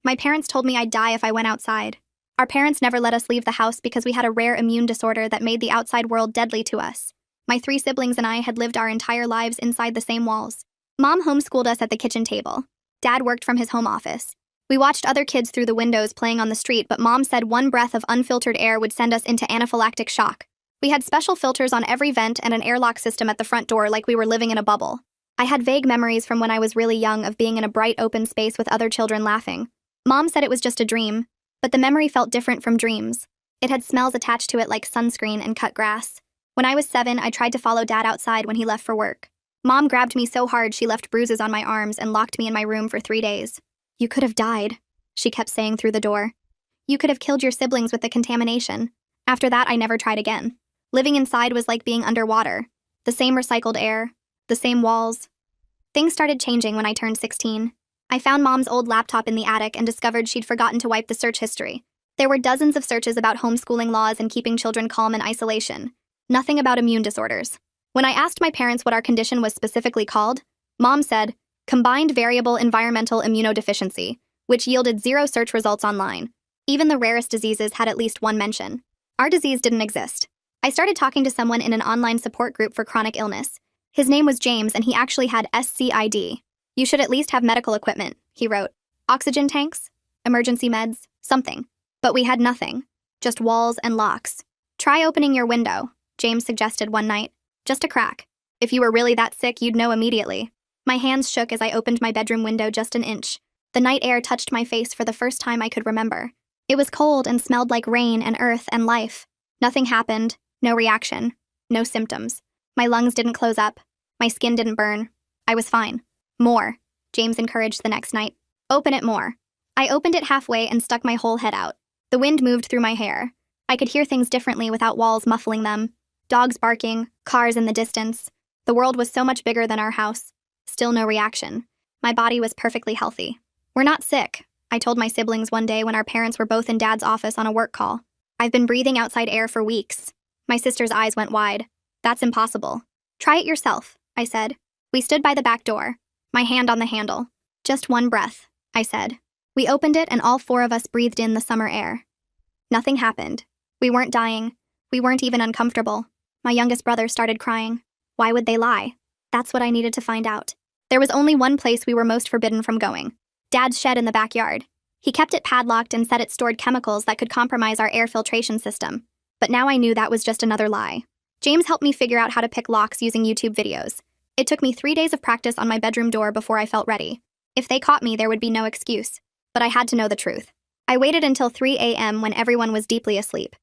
My parents told me I'd die if I went outside. Our parents never let us leave the house because we had a rare immune disorder that made the outside world deadly to us. My 3 siblings and I had lived our entire lives inside the same walls. Mom homeschooled us at the kitchen table. Dad worked from his home office. We watched other kids through the windows playing on the street, but Mom said one breath of unfiltered air would send us into anaphylactic shock. We had special filters on every vent and an airlock system at the front door like we were living in a bubble. I had vague memories from when I was really young of being in a bright open space with other children laughing. Mom said it was just a dream, but the memory felt different from dreams. It had smells attached to it like sunscreen and cut grass. When I was 7, I tried to follow Dad outside when he left for work. Mom grabbed me so hard she left bruises on my arms and locked me in my room for 3 days. "You could have died," she kept saying through the door. "You could have killed your siblings with the contamination." After that, I never tried again. Living inside was like being underwater. The same recycled air, the same walls. Things started changing when I turned 16. I found Mom's old laptop in the attic and discovered she'd forgotten to wipe the search history. There were dozens of searches about homeschooling laws and keeping children calm in isolation. Nothing about immune disorders. When I asked my parents what our condition was specifically called, Mom said, combined variable environmental immunodeficiency, which yielded 0 search results online. Even the rarest diseases had at least one mention. Our disease didn't exist. I started talking to someone in an online support group for chronic illness. His name was James, and he actually had SCID. "You should at least have medical equipment," he wrote. "Oxygen tanks? Emergency meds? Something." But we had nothing. Just walls and locks. "Try opening your window," James suggested one night. "Just a crack. If you were really that sick, you'd know immediately." My hands shook as I opened my bedroom window just an inch. The night air touched my face for the first time I could remember. It was cold and smelled like rain and earth and life. Nothing happened, no reaction, no symptoms. My lungs didn't close up. My skin didn't burn. I was fine. "More," James encouraged the next night. "Open it more." I opened it halfway and stuck my whole head out. The wind moved through my hair. I could hear things differently without walls muffling them. Dogs barking, cars in the distance. The world was so much bigger than our house. Still no reaction. My body was perfectly healthy. "We're not sick," I told my siblings one day when our parents were both in Dad's office on a work call. "I've been breathing outside air for weeks." My sister's eyes went wide. "That's impossible." "Try it yourself," I said. We stood by the back door, my hand on the handle. "Just one breath," I said. We opened it and all 4 of us breathed in the summer air. Nothing happened. We weren't dying. We weren't even uncomfortable. My youngest brother started crying. Why would they lie? That's what I needed to find out. There was only one place we were most forbidden from going. Dad's shed in the backyard. He kept it padlocked and said it stored chemicals that could compromise our air filtration system. But now I knew that was just another lie. James helped me figure out how to pick locks using YouTube videos. It took me 3 days of practice on my bedroom door before I felt ready. If they caught me, there would be no excuse. But I had to know the truth. I waited until 3 a.m. when everyone was deeply asleep.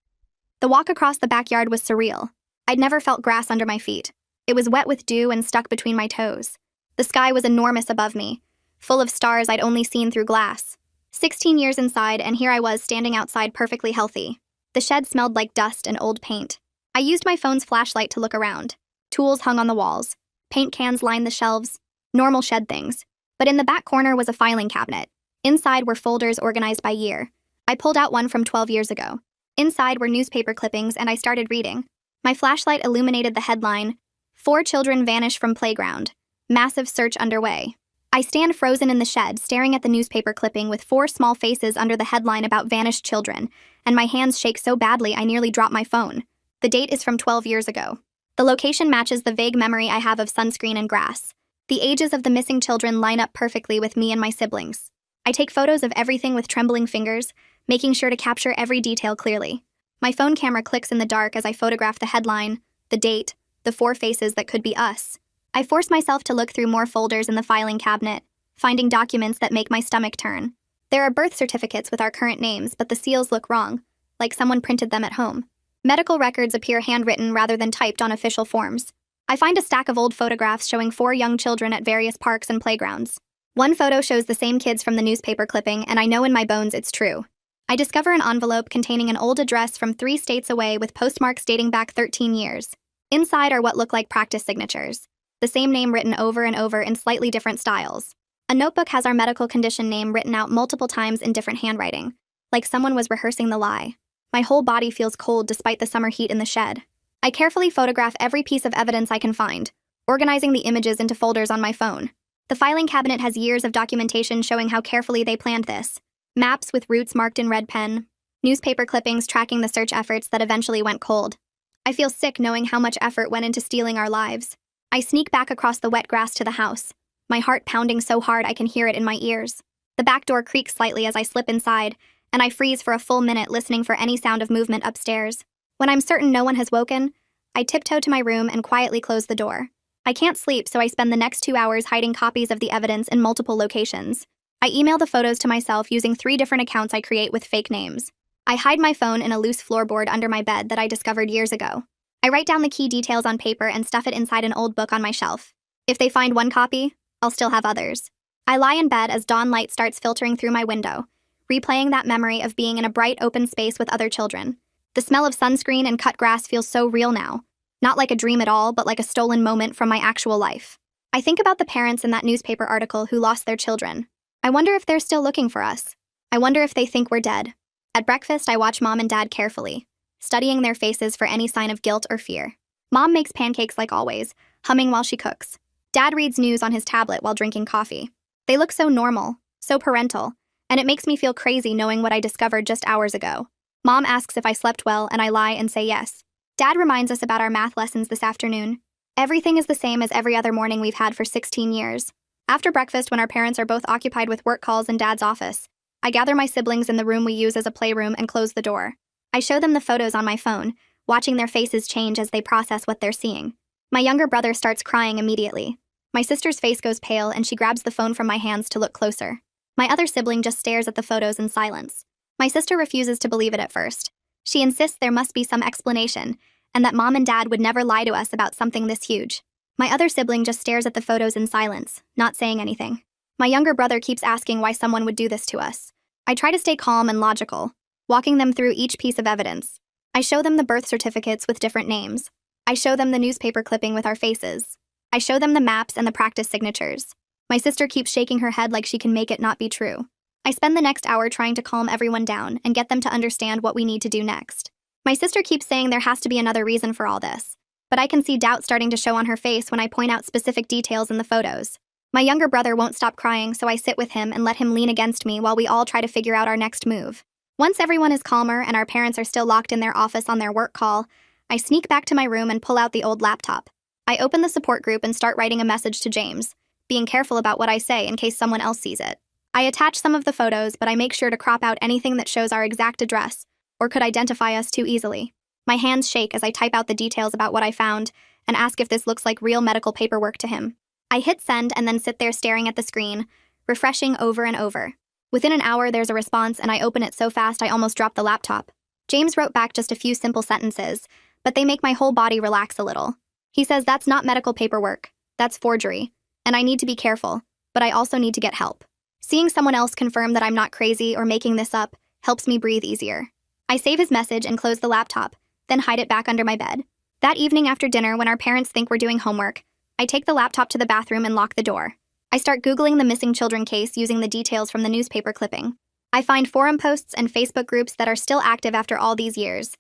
The walk across the backyard was surreal. I'd never felt grass under my feet. It was wet with dew and stuck between my toes. The sky was enormous above me, full of stars I'd only seen through glass. 16 years inside, and here I was standing outside perfectly healthy. The shed smelled like dust and old paint. I used my phone's flashlight to look around. Tools hung on the walls. Paint cans lined the shelves. Normal shed things. But in the back corner was a filing cabinet. Inside were folders organized by year. I pulled out one from 12 years ago. Inside were newspaper clippings, and I started reading. My flashlight illuminated the headline, "4 children vanish from playground. Massive search underway." I stand frozen in the shed, staring at the newspaper clipping with 4 small faces under the headline about vanished children, and my hands shake so badly I nearly drop my phone. The date is from 12 years ago. The location matches the vague memory I have of sunscreen and grass. The ages of the missing children line up perfectly with me and my siblings. I take photos of everything with trembling fingers, making sure to capture every detail clearly. My phone camera clicks in the dark as I photograph the headline, the date, the 4 faces that could be us. I force myself to look through more folders in the filing cabinet, finding documents that make my stomach turn. There are birth certificates with our current names, but the seals look wrong, like someone printed them at home. Medical records appear handwritten rather than typed on official forms. I find a stack of old photographs showing 4 young children at various parks and playgrounds. One photo shows the same kids from the newspaper clipping, and I know in my bones it's true. I discover an envelope containing an old address from 3 states away with postmarks dating back 13 years. Inside are what look like practice signatures, the same name written over and over in slightly different styles. A notebook has our medical condition name written out multiple times in different handwriting, like someone was rehearsing the lie. My whole body feels cold despite the summer heat in the shed. I carefully photograph every piece of evidence I can find, organizing the images into folders on my phone. The filing cabinet has years of documentation showing how carefully they planned this. Maps with routes marked in red pen. Newspaper clippings tracking the search efforts that eventually went cold. I feel sick knowing how much effort went into stealing our lives. I sneak back across the wet grass to the house, my heart pounding so hard I can hear it in my ears. The back door creaks slightly as I slip inside, and I freeze for a full minute listening for any sound of movement upstairs. When I'm certain no one has woken, I tiptoe to my room and quietly close the door. I can't sleep, so I spend the next 2 hours hiding copies of the evidence in multiple locations. I email the photos to myself using 3 different accounts I create with fake names. I hide my phone in a loose floorboard under my bed that I discovered years ago. I write down the key details on paper and stuff it inside an old book on my shelf. If they find one copy, I'll still have others. I lie in bed as dawn light starts filtering through my window, replaying that memory of being in a bright open space with other children. The smell of sunscreen and cut grass feels so real now. Not like a dream at all, but like a stolen moment from my actual life. I think about the parents in that newspaper article who lost their children. I wonder if they're still looking for us. I wonder if they think we're dead. At breakfast, I watch Mom and Dad carefully, studying their faces for any sign of guilt or fear. Mom makes pancakes like always, humming while she cooks. Dad reads news on his tablet while drinking coffee. They look so normal, so parental, and it makes me feel crazy knowing what I discovered just hours ago. Mom asks if I slept well, and I lie and say yes. Dad reminds us about our math lessons this afternoon. Everything is the same as every other morning we've had for 16 years. After breakfast, when our parents are both occupied with work calls in Dad's office, I gather my siblings in the room we use as a playroom and close the door. I show them the photos on my phone, watching their faces change as they process what they're seeing. My younger brother starts crying immediately. My sister's face goes pale and she grabs the phone from my hands to look closer. My other sibling just stares at the photos in silence. My sister refuses to believe it at first. She insists there must be some explanation, and that Mom and Dad would never lie to us about something this huge. My other sibling just stares at the photos in silence, not saying anything. My younger brother keeps asking why someone would do this to us. I try to stay calm and logical, walking them through each piece of evidence. I show them the birth certificates with different names. I show them the newspaper clipping with our faces. I show them the maps and the practice signatures. My sister keeps shaking her head like she can make it not be true. I spend the next hour trying to calm everyone down and get them to understand what we need to do next. My sister keeps saying there has to be another reason for all this, but I can see doubt starting to show on her face when I point out specific details in the photos. My younger brother won't stop crying, so I sit with him and let him lean against me while we all try to figure out our next move. Once everyone is calmer and our parents are still locked in their office on their work call, I sneak back to my room and pull out the old laptop. I open the support group and start writing a message to James, being careful about what I say in case someone else sees it. I attach some of the photos, but I make sure to crop out anything that shows our exact address or could identify us too easily. My hands shake as I type out the details about what I found and ask if this looks like real medical paperwork to him. I hit send and then sit there staring at the screen, refreshing over and over. Within an hour, there's a response, and I open it so fast I almost drop the laptop. James wrote back just a few simple sentences, but they make my whole body relax a little. He says that's not medical paperwork, that's forgery, and I need to be careful, but I also need to get help. Seeing someone else confirm that I'm not crazy or making this up helps me breathe easier. I save his message and close the laptop, then hide it back under my bed. That evening after dinner, when our parents think we're doing homework, I take the laptop to the bathroom and lock the door. I start Googling the missing children case using the details from the newspaper clipping. I find forum posts and Facebook groups that are still active after all these years.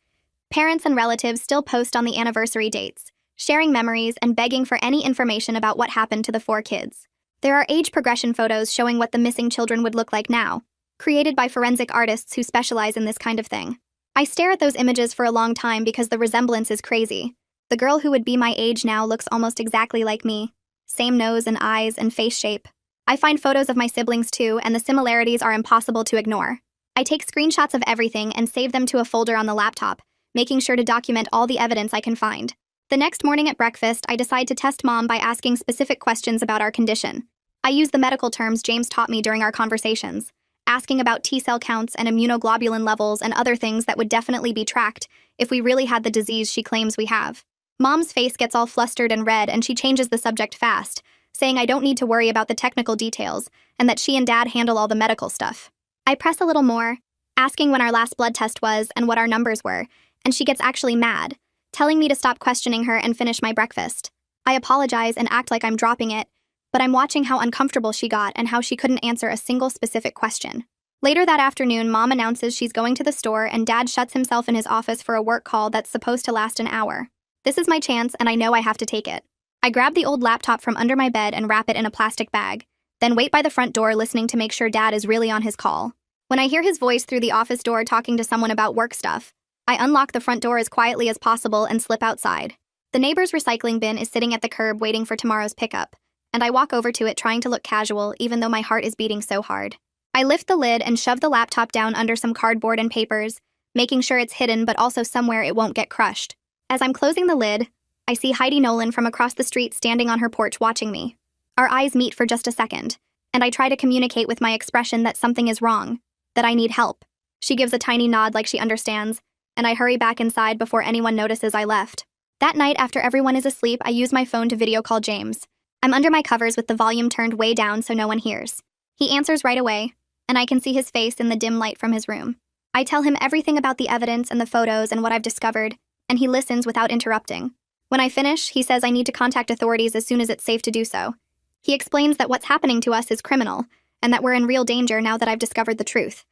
Parents and relatives still post on the anniversary dates, sharing memories and begging for any information about what happened to the 4 kids. There are age progression photos showing what the missing children would look like now, created by forensic artists who specialize in this kind of thing. I stare at those images for a long time because the resemblance is crazy. The girl who would be my age now looks almost exactly like me. Same nose and eyes and face shape. I find photos of my siblings too, and the similarities are impossible to ignore. I take screenshots of everything and save them to a folder on the laptop, making sure to document all the evidence I can find. The next morning at breakfast, I decide to test Mom by asking specific questions about our condition. I use the medical terms James taught me during our conversations, asking about T-cell counts and immunoglobulin levels and other things that would definitely be tracked if we really had the disease she claims we have. Mom's face gets all flustered and red, and she changes the subject fast, saying I don't need to worry about the technical details and that she and Dad handle all the medical stuff. I press a little more, asking when our last blood test was and what our numbers were, and she gets actually mad, telling me to stop questioning her and finish my breakfast. I apologize and act like I'm dropping it, but I'm watching how uncomfortable she got and how she couldn't answer a single specific question. Later that afternoon, Mom announces she's going to the store and Dad shuts himself in his office for a work call that's supposed to last an hour. This is my chance, and I know I have to take it. I grab the old laptop from under my bed and wrap it in a plastic bag, then wait by the front door listening to make sure Dad is really on his call. When I hear his voice through the office door talking to someone about work stuff, I unlock the front door as quietly as possible and slip outside. The neighbor's recycling bin is sitting at the curb waiting for tomorrow's pickup, and I walk over to it trying to look casual even though my heart is beating so hard. I lift the lid and shove the laptop down under some cardboard and papers, making sure it's hidden but also somewhere it won't get crushed. As I'm closing the lid, I see Heidi Nolan from across the street standing on her porch watching me. Our eyes meet for just a second, and I try to communicate with my expression that something is wrong, that I need help. She gives a tiny nod like she understands, and I hurry back inside before anyone notices I left. That night, after everyone is asleep, I use my phone to video call James. I'm under my covers with the volume turned way down so no one hears. He answers right away, and I can see his face in the dim light from his room. I tell him everything about the evidence and the photos and what I've discovered, and he listens without interrupting. When I finish, he says I need to contact authorities as soon as it's safe to do so. He explains that what's happening to us is criminal, and that we're in real danger now that I've discovered the truth.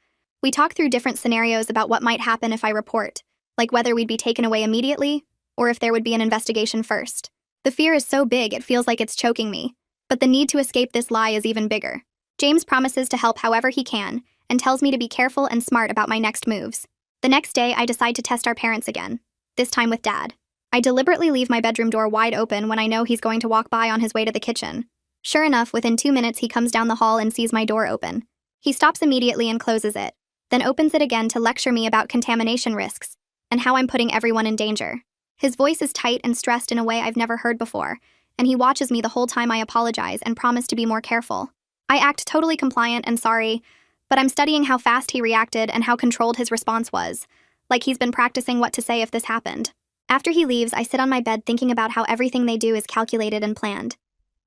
We talk through different scenarios about what might happen if I report, like whether we'd be taken away immediately, or if there would be an investigation first. The fear is so big it feels like it's choking me, but the need to escape this lie is even bigger. James promises to help however he can, and tells me to be careful and smart about my next moves. The next day, I decide to test our parents again, this time with Dad. I deliberately leave my bedroom door wide open when I know he's going to walk by on his way to the kitchen. Sure enough, within 2 minutes he comes down the hall and sees my door open. He stops immediately and closes it, then opens it again to lecture me about contamination risks, and how I'm putting everyone in danger. His voice is tight and stressed in a way I've never heard before, and he watches me the whole time I apologize and promise to be more careful. I act totally compliant and sorry, but I'm studying how fast he reacted and how controlled his response was, like he's been practicing what to say if this happened. After he leaves, I sit on my bed thinking about how everything they do is calculated and planned.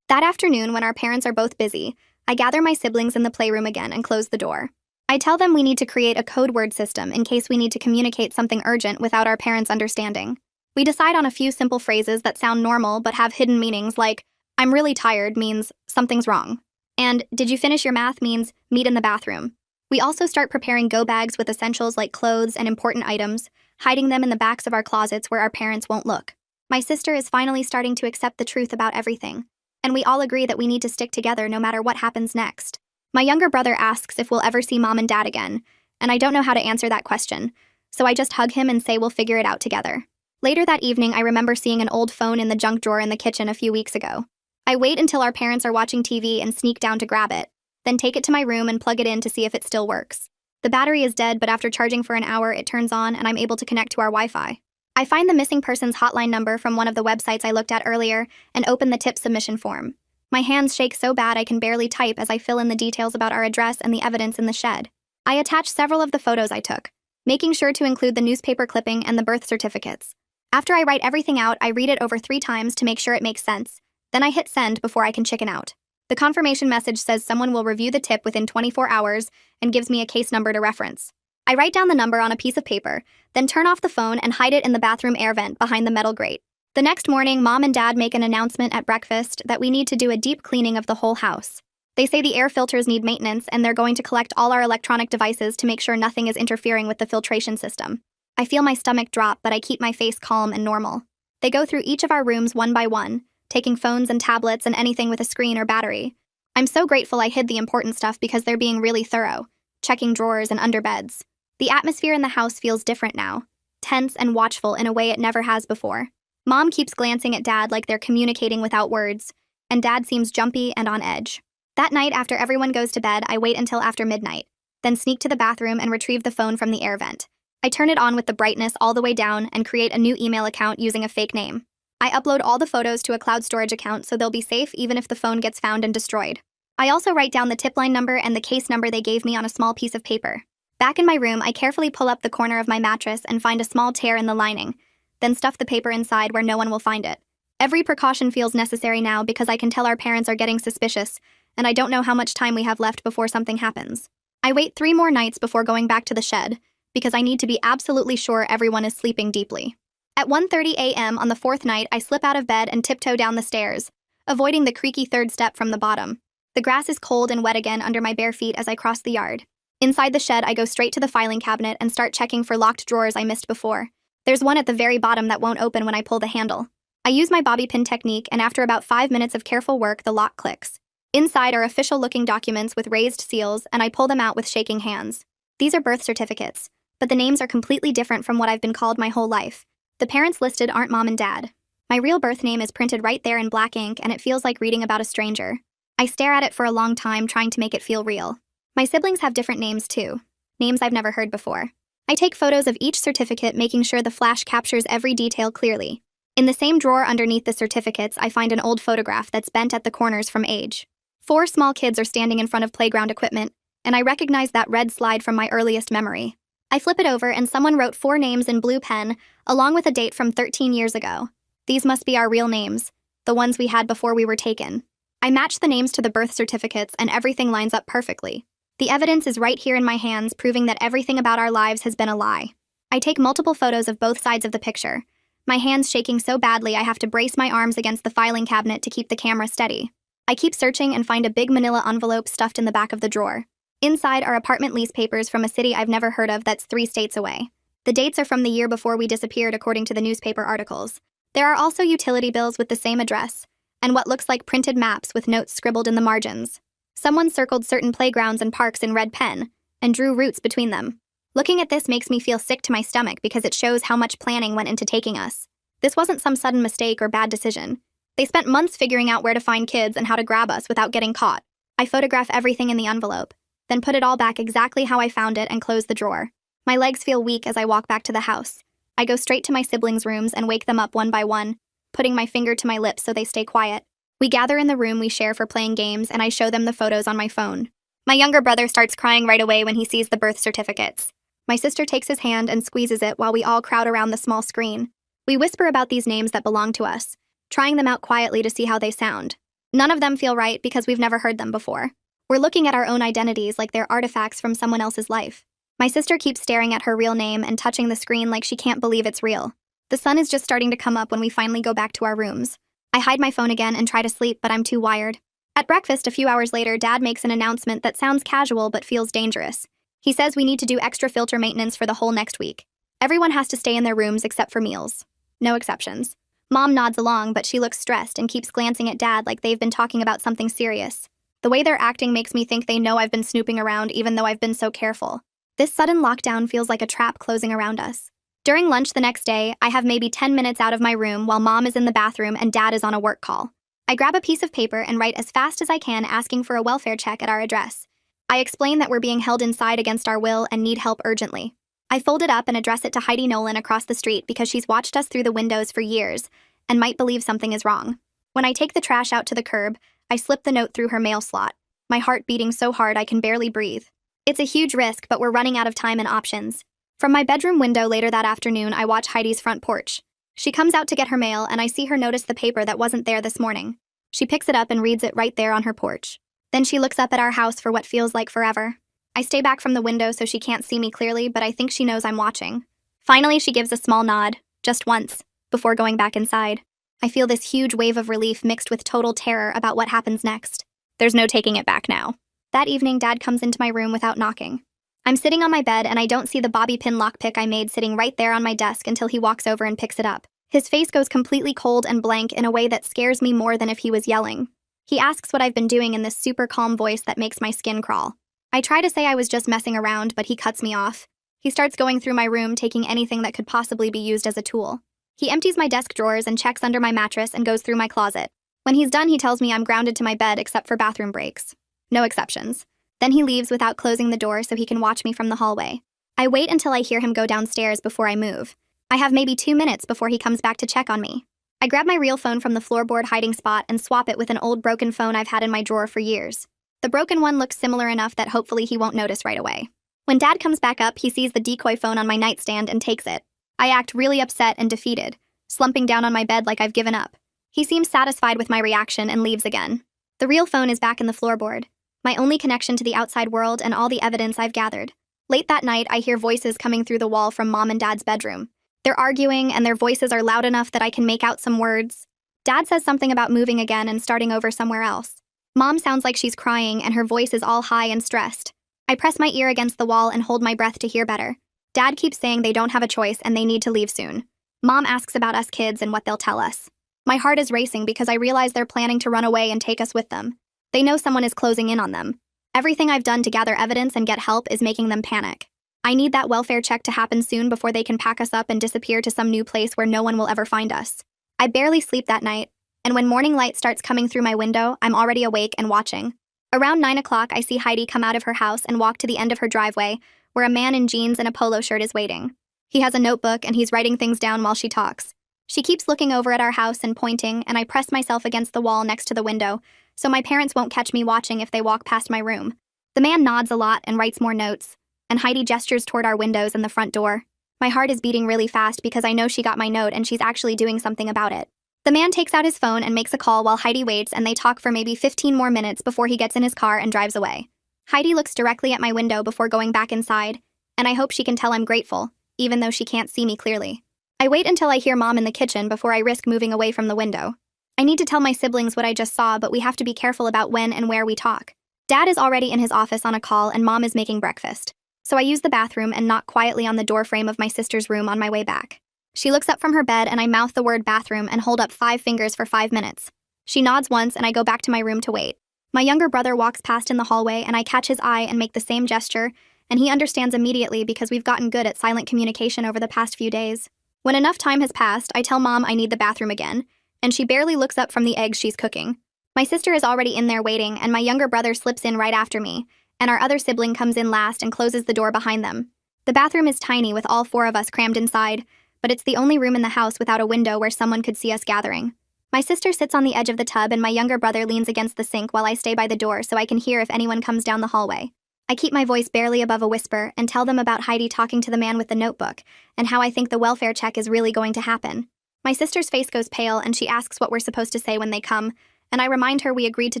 That afternoon, when our parents are both busy, I gather my siblings in the playroom again and close the door. I tell them we need to create a code word system in case we need to communicate something urgent without our parents understanding. We decide on a few simple phrases that sound normal but have hidden meanings like, "I'm really tired" means "something's wrong," and "Did you finish your math" means "meet in the bathroom." We also start preparing go bags with essentials like clothes and important items, hiding them in the backs of our closets where our parents won't look. My sister is finally starting to accept the truth about everything, and we all agree that we need to stick together no matter what happens next. My younger brother asks if we'll ever see Mom and Dad again, and I don't know how to answer that question, so I just hug him and say we'll figure it out together. Later that evening, I remember seeing an old phone in the junk drawer in the kitchen a few weeks ago. I wait until our parents are watching TV and sneak down to grab it, then take it to my room and plug it in to see if it still works. The battery is dead, but after charging for an hour, it turns on and I'm able to connect to our Wi-Fi. I find the missing person's hotline number from one of the websites I looked at earlier and open the tip submission form. My hands shake so bad I can barely type as I fill in the details about our address and the evidence in the shed. I attach several of the photos I took, making sure to include the newspaper clipping and the birth certificates. After I write everything out, I read it over 3 times to make sure it makes sense. Then I hit send before I can chicken out. The confirmation message says someone will review the tip within 24 hours and gives me a case number to reference. I write down the number on a piece of paper, then turn off the phone and hide it in the bathroom air vent behind the metal grate. The next morning, Mom and Dad make an announcement at breakfast that we need to do a deep cleaning of the whole house. They say the air filters need maintenance and they're going to collect all our electronic devices to make sure nothing is interfering with the filtration system. I feel my stomach drop, but I keep my face calm and normal. They go through each of our rooms one by one, taking phones and tablets and anything with a screen or battery. I'm so grateful I hid the important stuff because they're being really thorough, checking drawers and under beds. The atmosphere in the house feels different now, tense and watchful in a way it never has before. Mom keeps glancing at Dad like they're communicating without words, and Dad seems jumpy and on edge. That night, after everyone goes to bed, I wait until after midnight, then sneak to the bathroom and retrieve the phone from the air vent. I turn it on with the brightness all the way down and create a new email account using a fake name. I upload all the photos to a cloud storage account so they'll be safe even if the phone gets found and destroyed. I also write down the tip line number and the case number they gave me on a small piece of paper. Back in my room, I carefully pull up the corner of my mattress and find a small tear in the lining, then stuff the paper inside where no one will find it. Every precaution feels necessary now because I can tell our parents are getting suspicious, and I don't know how much time we have left before something happens. I wait 3 more nights before going back to the shed, because I need to be absolutely sure everyone is sleeping deeply. At 1:30 a.m. on the 4th night, I slip out of bed and tiptoe down the stairs, avoiding the creaky 3rd step from the bottom. The grass is cold and wet again under my bare feet as I cross the yard. Inside the shed, I go straight to the filing cabinet and start checking for locked drawers I missed before. There's one at the very bottom that won't open when I pull the handle. I use my bobby pin technique, and after about 5 minutes of careful work, the lock clicks. Inside are official-looking documents with raised seals, and I pull them out with shaking hands. These are birth certificates, but the names are completely different from what I've been called my whole life. The parents listed aren't mom and dad. My real birth name is printed right there in black ink, and it feels like reading about a stranger. I stare at it for a long time, trying to make it feel real. My siblings have different names too, names I've never heard before. I take photos of each certificate, making sure the flash captures every detail clearly. In the same drawer underneath the certificates, I find an old photograph that's bent at the corners from age. 4 small kids are standing in front of playground equipment, and I recognize that red slide from my earliest memory. I flip it over, and someone wrote 4 names in blue pen, along with a date from 13 years ago. These must be our real names, the ones we had before we were taken. I match the names to the birth certificates, and everything lines up perfectly. The evidence is right here in my hands, proving that everything about our lives has been a lie. I take multiple photos of both sides of the picture, my hands shaking so badly I have to brace my arms against the filing cabinet to keep the camera steady. I keep searching and find a big manila envelope stuffed in the back of the drawer. Inside are apartment lease papers from a city I've never heard of that's 3 states away. The dates are from the year before we disappeared, according to the newspaper articles. There are also utility bills with the same address, and what looks like printed maps with notes scribbled in the margins. Someone circled certain playgrounds and parks in red pen, and drew routes between them. Looking at this makes me feel sick to my stomach because it shows how much planning went into taking us. This wasn't some sudden mistake or bad decision. They spent months figuring out where to find kids and how to grab us without getting caught. I photograph everything in the envelope, then put it all back exactly how I found it and close the drawer. My legs feel weak as I walk back to the house. I go straight to my siblings' rooms and wake them up one by one, putting my finger to my lips so they stay quiet. We gather in the room we share for playing games, and I show them the photos on my phone. My younger brother starts crying right away when he sees the birth certificates. My sister takes his hand and squeezes it while we all crowd around the small screen. We whisper about these names that belong to us, trying them out quietly to see how they sound. None of them feel right because we've never heard them before. We're looking at our own identities like they're artifacts from someone else's life. My sister keeps staring at her real name and touching the screen like she can't believe it's real. The sun is just starting to come up when we finally go back to our rooms. I hide my phone again and try to sleep, but I'm too wired. At breakfast a few hours later, Dad makes an announcement that sounds casual but feels dangerous. He says we need to do extra filter maintenance for the whole next week. Everyone has to stay in their rooms except for meals. No exceptions. Mom nods along, but she looks stressed and keeps glancing at Dad like they've been talking about something serious. The way they're acting makes me think they know I've been snooping around even though I've been so careful. This sudden lockdown feels like a trap closing around us. During lunch the next day, I have maybe 10 minutes out of my room while Mom is in the bathroom and Dad is on a work call. I grab a piece of paper and write as fast as I can, asking for a welfare check at our address. I explain that we're being held inside against our will and need help urgently. I fold it up and address it to Heidi Nolan across the street because she's watched us through the windows for years and might believe something is wrong. When I take the trash out to the curb, I slip the note through her mail slot, my heart beating so hard I can barely breathe. It's a huge risk, but we're running out of time and options. From my bedroom window later that afternoon, I watch Heidi's front porch. She comes out to get her mail, and I see her notice the paper that wasn't there this morning. She picks it up and reads it right there on her porch. Then she looks up at our house for what feels like forever. I stay back from the window so she can't see me clearly, but I think she knows I'm watching. Finally, she gives a small nod, just once, before going back inside. I feel this huge wave of relief mixed with total terror about what happens next. There's no taking it back now. That evening, Dad comes into my room without knocking. I'm sitting on my bed and I don't see the bobby pin lockpick I made sitting right there on my desk until he walks over and picks it up. His face goes completely cold and blank in a way that scares me more than if he was yelling. He asks what I've been doing in this super calm voice that makes my skin crawl. I try to say I was just messing around, but he cuts me off. He starts going through my room, taking anything that could possibly be used as a tool. He empties my desk drawers and checks under my mattress and goes through my closet. When he's done, he tells me I'm grounded to my bed except for bathroom breaks. No exceptions. Then he leaves without closing the door so he can watch me from the hallway. I wait until I hear him go downstairs before I move. I have maybe 2 minutes before he comes back to check on me. I grab my real phone from the floorboard hiding spot and swap it with an old broken phone I've had in my drawer for years. The broken one looks similar enough that hopefully he won't notice right away. When Dad comes back up, he sees the decoy phone on my nightstand and takes it. I act really upset and defeated, slumping down on my bed like I've given up. He seems satisfied with my reaction and leaves again. The real phone is back in the floorboard, my only connection to the outside world and all the evidence I've gathered. Late that night, I hear voices coming through the wall from Mom and Dad's bedroom. They're arguing, and their voices are loud enough that I can make out some words. Dad says something about moving again and starting over somewhere else. Mom sounds like she's crying, and her voice is all high and stressed. I press my ear against the wall and hold my breath to hear better. Dad keeps saying they don't have a choice and they need to leave soon. Mom asks about us kids and what they'll tell us. My heart is racing because I realize they're planning to run away and take us with them. They know someone is closing in on them. Everything I've done to gather evidence and get help is making them panic. I need that welfare check to happen soon before they can pack us up and disappear to some new place where no one will ever find us. I barely sleep that night, and when morning light starts coming through my window, I'm already awake and watching. Around 9 o'clock, I see Heidi come out of her house and walk to the end of her driveway, where a man in jeans and a polo shirt is waiting. He has a notebook and he's writing things down while she talks. She keeps looking over at our house and pointing, and I press myself against the wall next to the window, so my parents won't catch me watching if they walk past my room. The man nods a lot and writes more notes, and Heidi gestures toward our windows and the front door. My heart is beating really fast because I know she got my note and she's actually doing something about it. The man takes out his phone and makes a call while Heidi waits, and they talk for maybe 15 more minutes before he gets in his car and drives away. Heidi looks directly at my window before going back inside, and I hope she can tell I'm grateful, even though she can't see me clearly. I wait until I hear Mom in the kitchen before I risk moving away from the window. I need to tell my siblings what I just saw, but we have to be careful about when and where we talk. Dad is already in his office on a call and Mom is making breakfast. So I use the bathroom and knock quietly on the doorframe of my sister's room on my way back. She looks up from her bed and I mouth the word bathroom and hold up 5 fingers for 5 minutes. She nods once and I go back to my room to wait. My younger brother walks past in the hallway and I catch his eye and make the same gesture, and he understands immediately because we've gotten good at silent communication over the past few days. When enough time has passed, I tell Mom I need the bathroom again, and she barely looks up from the eggs she's cooking. My sister is already in there waiting, and my younger brother slips in right after me, and our other sibling comes in last and closes the door behind them. The bathroom is tiny with all 4 of us crammed inside, but it's the only room in the house without a window where someone could see us gathering. My sister sits on the edge of the tub and my younger brother leans against the sink while I stay by the door so I can hear if anyone comes down the hallway. I keep my voice barely above a whisper and tell them about Heidi talking to the man with the notebook and how I think the welfare check is really going to happen. My sister's face goes pale and she asks what we're supposed to say when they come, and I remind her we agreed to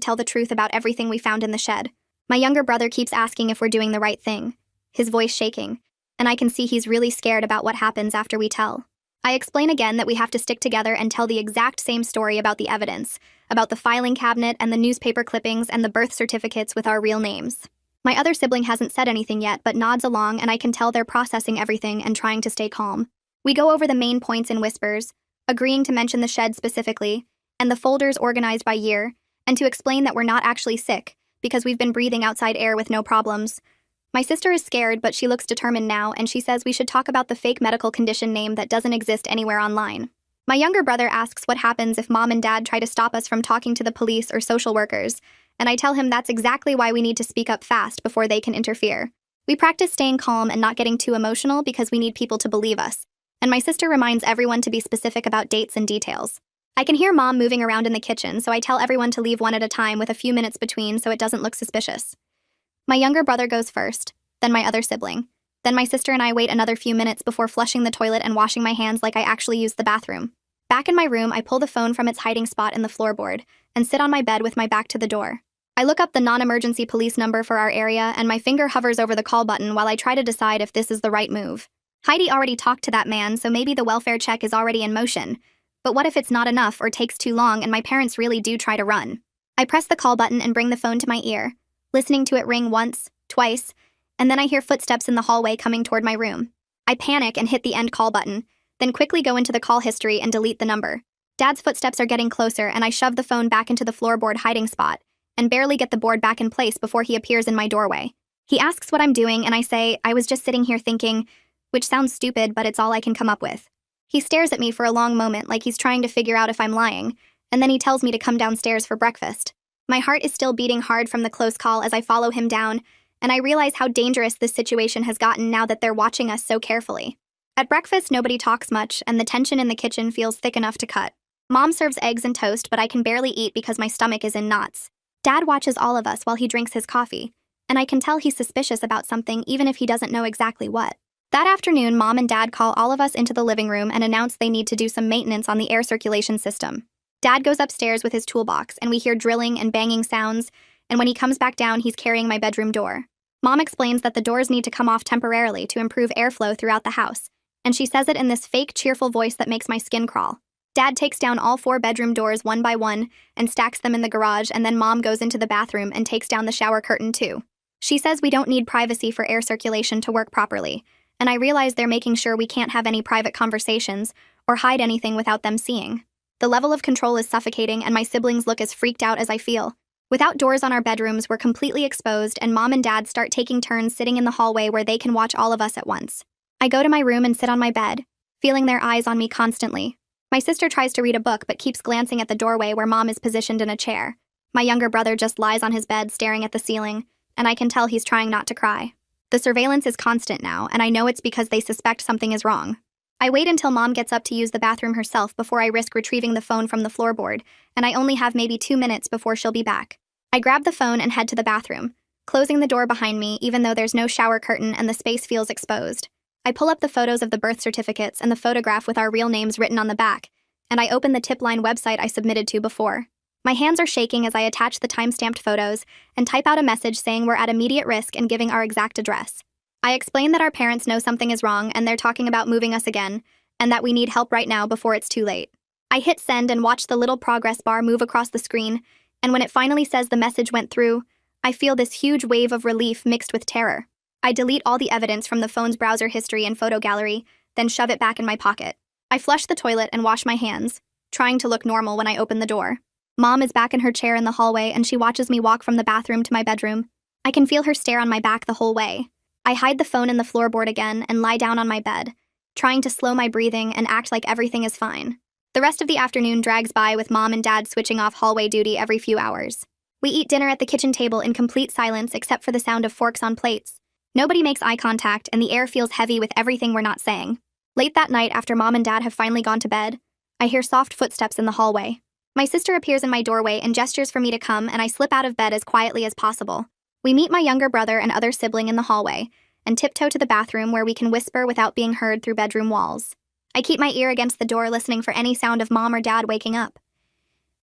tell the truth about everything we found in the shed. My younger brother keeps asking if we're doing the right thing, his voice shaking, and I can see he's really scared about what happens after we tell. I explain again that we have to stick together and tell the exact same story about the evidence, about the filing cabinet and the newspaper clippings and the birth certificates with our real names. My other sibling hasn't said anything yet, but nods along, and I can tell they're processing everything and trying to stay calm. We go over the main points in whispers, agreeing to mention the shed specifically, and the folders organized by year, and to explain that we're not actually sick, because we've been breathing outside air with no problems. My sister is scared, but she looks determined now, and she says we should talk about the fake medical condition name that doesn't exist anywhere online. My younger brother asks what happens if Mom and Dad try to stop us from talking to the police or social workers, and I tell him that's exactly why we need to speak up fast before they can interfere. We practice staying calm and not getting too emotional because we need people to believe us, and my sister reminds everyone to be specific about dates and details. I can hear Mom moving around in the kitchen, so I tell everyone to leave one at a time with a few minutes between so it doesn't look suspicious. My younger brother goes first, then my other sibling. Then my sister and I wait another few minutes before flushing the toilet and washing my hands like I actually used the bathroom. Back in my room, I pull the phone from its hiding spot in the floorboard and sit on my bed with my back to the door. I look up the non-emergency police number for our area, and my finger hovers over the call button while I try to decide if this is the right move. Heidi already talked to that man, so maybe the welfare check is already in motion. But what if it's not enough or takes too long and my parents really do try to run? I press the call button and bring the phone to my ear, listening to it ring once, twice, and then I hear footsteps in the hallway coming toward my room. I panic and hit the end call button, then quickly go into the call history and delete the number. Dad's footsteps are getting closer, and I shove the phone back into the floorboard hiding spot and barely get the board back in place before he appears in my doorway. He asks what I'm doing, and I say, I was just sitting here thinking, which sounds stupid, but it's all I can come up with. He stares at me for a long moment like he's trying to figure out if I'm lying, and then he tells me to come downstairs for breakfast. My heart is still beating hard from the close call as I follow him down, and I realize how dangerous this situation has gotten now that they're watching us so carefully. At breakfast, nobody talks much, and the tension in the kitchen feels thick enough to cut. Mom serves eggs and toast, but I can barely eat because my stomach is in knots. Dad watches all of us while he drinks his coffee, and I can tell he's suspicious about something even if he doesn't know exactly what. That afternoon, Mom and Dad call all of us into the living room and announce they need to do some maintenance on the air circulation system. Dad goes upstairs with his toolbox, and we hear drilling and banging sounds, and when he comes back down, he's carrying my bedroom door. Mom explains that the doors need to come off temporarily to improve airflow throughout the house, and she says it in this fake, cheerful voice that makes my skin crawl. Dad takes down all 4 bedroom doors one by one and stacks them in the garage, and then Mom goes into the bathroom and takes down the shower curtain too. She says we don't need privacy for air circulation to work properly, and I realize they're making sure we can't have any private conversations or hide anything without them seeing. The level of control is suffocating, and my siblings look as freaked out as I feel. Without doors on our bedrooms, we're completely exposed, and Mom and Dad start taking turns sitting in the hallway where they can watch all of us at once. I go to my room and sit on my bed, feeling their eyes on me constantly. My sister tries to read a book but keeps glancing at the doorway where Mom is positioned in a chair. My younger brother just lies on his bed staring at the ceiling, and I can tell he's trying not to cry. The surveillance is constant now, and I know it's because they suspect something is wrong. I wait until Mom gets up to use the bathroom herself before I risk retrieving the phone from the floorboard, and I only have maybe 2 minutes before she'll be back. I grab the phone and head to the bathroom, closing the door behind me even though there's no shower curtain and the space feels exposed. I pull up the photos of the birth certificates and the photograph with our real names written on the back, and I open the tip line website I submitted to before. My hands are shaking as I attach the time-stamped photos and type out a message saying we're at immediate risk and giving our exact address. I explain that our parents know something is wrong and they're talking about moving us again, and that we need help right now before it's too late. I hit send and watch the little progress bar move across the screen, and when it finally says the message went through, I feel this huge wave of relief mixed with terror. I delete all the evidence from the phone's browser history and photo gallery, then shove it back in my pocket. I flush the toilet and wash my hands, trying to look normal when I open the door. Mom is back in her chair in the hallway and she watches me walk from the bathroom to my bedroom. I can feel her stare on my back the whole way. I hide the phone in the floorboard again and lie down on my bed, trying to slow my breathing and act like everything is fine. The rest of the afternoon drags by with Mom and Dad switching off hallway duty every few hours. We eat dinner at the kitchen table in complete silence except for the sound of forks on plates. Nobody makes eye contact and the air feels heavy with everything we're not saying. Late that night, after Mom and Dad have finally gone to bed, I hear soft footsteps in the hallway. My sister appears in my doorway and gestures for me to come, and I slip out of bed as quietly as possible. We meet my younger brother and other sibling in the hallway, and tiptoe to the bathroom where we can whisper without being heard through bedroom walls. I keep my ear against the door listening for any sound of Mom or Dad waking up.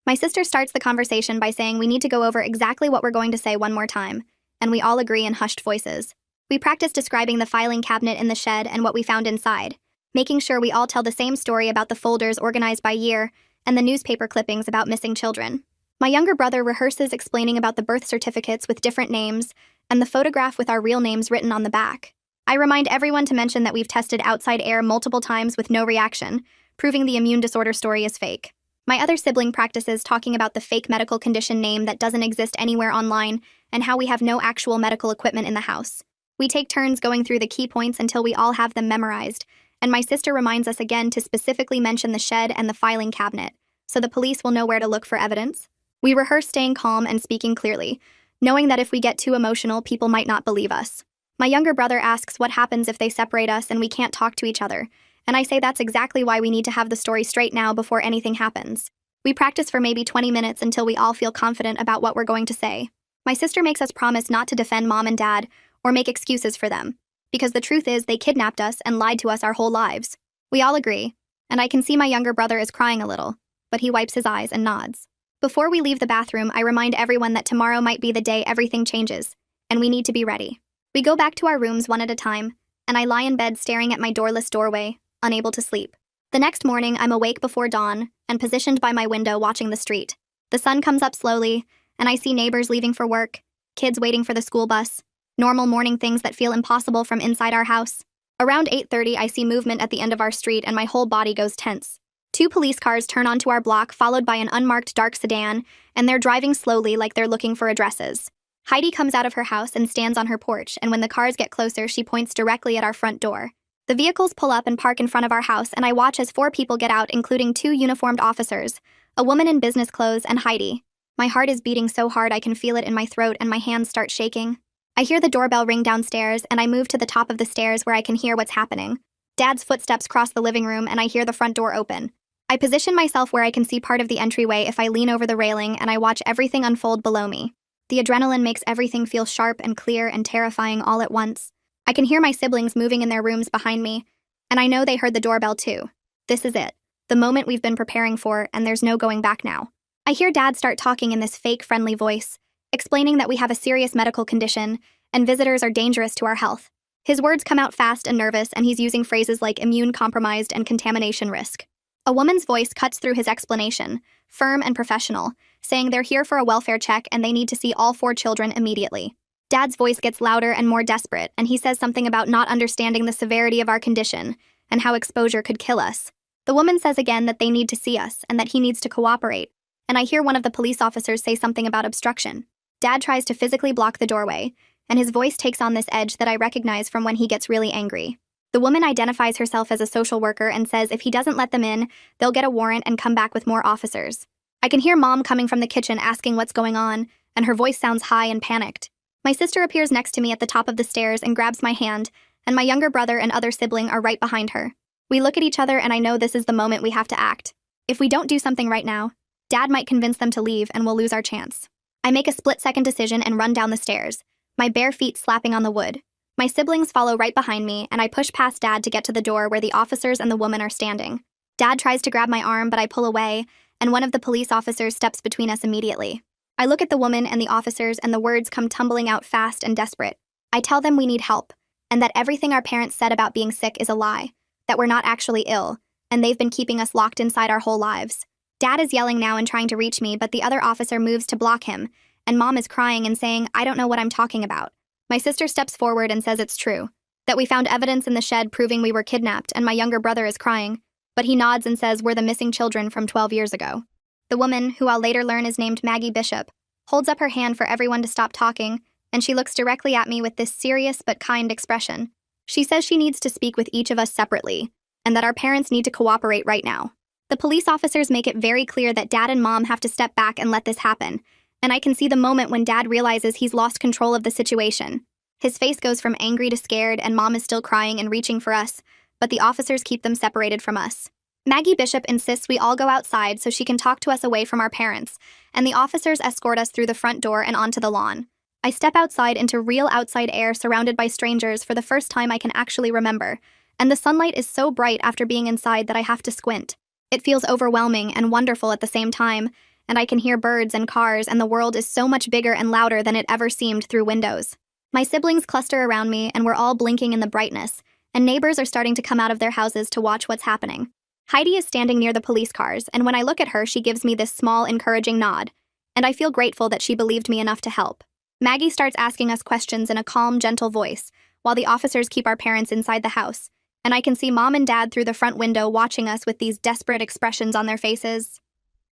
My sister starts the conversation by saying we need to go over exactly what we're going to say one more time, and we all agree in hushed voices. We practice describing the filing cabinet in the shed and what we found inside, making sure we all tell the same story about the folders organized by year and the newspaper clippings about missing children. My younger brother rehearses explaining about the birth certificates with different names and the photograph with our real names written on the back. I remind everyone to mention that we've tested outside air multiple times with no reaction, proving the immune disorder story is fake. My other sibling practices talking about the fake medical condition name that doesn't exist anywhere online and how we have no actual medical equipment in the house. We take turns going through the key points until we all have them memorized, and my sister reminds us again to specifically mention the shed and the filing cabinet, so the police will know where to look for evidence. We rehearse staying calm and speaking clearly, knowing that if we get too emotional, people might not believe us. My younger brother asks what happens if they separate us and we can't talk to each other, and I say that's exactly why we need to have the story straight now before anything happens. We practice for maybe 20 minutes until we all feel confident about what we're going to say. My sister makes us promise not to defend Mom and Dad or make excuses for them, because the truth is they kidnapped us and lied to us our whole lives. We all agree, and I can see my younger brother is crying a little, but he wipes his eyes and nods. Before we leave the bathroom, I remind everyone that tomorrow might be the day everything changes, and we need to be ready. We go back to our rooms one at a time, and I lie in bed staring at my doorless doorway, unable to sleep. The next morning, I'm awake before dawn and positioned by my window watching the street. The sun comes up slowly, and I see neighbors leaving for work, kids waiting for the school bus, normal morning things that feel impossible from inside our house. Around 8:30, I see movement at the end of our street and my whole body goes tense. 2 police cars turn onto our block, followed by an unmarked dark sedan, and they're driving slowly like they're looking for addresses. Heidi comes out of her house and stands on her porch, and when the cars get closer, she points directly at our front door. The vehicles pull up and park in front of our house, and I watch as 4 people get out, including 2 uniformed officers, a woman in business clothes, and Heidi. My heart is beating so hard I can feel it in my throat and my hands start shaking. I hear the doorbell ring downstairs, and I move to the top of the stairs where I can hear what's happening. Dad's footsteps cross the living room, and I hear the front door open. I position myself where I can see part of the entryway if I lean over the railing, and I watch everything unfold below me. The adrenaline makes everything feel sharp and clear and terrifying all at once. I can hear my siblings moving in their rooms behind me, and I know they heard the doorbell too. This is it, the moment we've been preparing for, and there's no going back now. I hear Dad start talking in this fake, friendly voice, explaining that we have a serious medical condition and visitors are dangerous to our health. His words come out fast and nervous, and he's using phrases like immune-compromised and contamination risk. A woman's voice cuts through his explanation, firm and professional, saying they're here for a welfare check and they need to see all 4 children immediately. Dad's voice gets louder and more desperate, and he says something about not understanding the severity of our condition and how exposure could kill us. The woman says again that they need to see us and that he needs to cooperate, and I hear one of the police officers say something about obstruction. Dad tries to physically block the doorway, and his voice takes on this edge that I recognize from when he gets really angry. The woman identifies herself as a social worker and says if he doesn't let them in, they'll get a warrant and come back with more officers. I can hear Mom coming from the kitchen asking what's going on, and her voice sounds high and panicked. My sister appears next to me at the top of the stairs and grabs my hand, and my younger brother and other sibling are right behind her. We look at each other and I know this is the moment we have to act. If we don't do something right now, Dad might convince them to leave and we'll lose our chance. I make a split-second decision and run down the stairs, my bare feet slapping on the wood. My siblings follow right behind me, and I push past Dad to get to the door where the officers and the woman are standing. Dad tries to grab my arm, but I pull away, and one of the police officers steps between us immediately. I look at the woman and the officers, and the words come tumbling out fast and desperate. I tell them we need help, and that everything our parents said about being sick is a lie, that we're not actually ill, and they've been keeping us locked inside our whole lives. Dad is yelling now and trying to reach me, but the other officer moves to block him, and Mom is crying and saying, I don't know what I'm talking about. My sister steps forward and says it's true, that we found evidence in the shed proving we were kidnapped, and my younger brother is crying, but he nods and says we're the missing children from 12 years ago. The woman, who I'll later learn is named Maggie Bishop, holds up her hand for everyone to stop talking, and she looks directly at me with this serious but kind expression. She says she needs to speak with each of us separately, and that our parents need to cooperate right now. The police officers make it very clear that Dad and Mom have to step back and let this happen, and I can see the moment when Dad realizes he's lost control of the situation. His face goes from angry to scared, and Mom is still crying and reaching for us, but the officers keep them separated from us. Maggie Bishop insists we all go outside so she can talk to us away from our parents, and the officers escort us through the front door and onto the lawn. I step outside into real outside air surrounded by strangers for the first time I can actually remember, and the sunlight is so bright after being inside that I have to squint. It feels overwhelming and wonderful at the same time, and I can hear birds and cars, and the world is so much bigger and louder than it ever seemed through windows. My siblings cluster around me, and we're all blinking in the brightness, and neighbors are starting to come out of their houses to watch what's happening. Heidi is standing near the police cars, and when I look at her, she gives me this small, encouraging nod, and I feel grateful that she believed me enough to help. Maggie starts asking us questions in a calm, gentle voice, while the officers keep our parents inside the house, and I can see Mom and Dad through the front window watching us with these desperate expressions on their faces.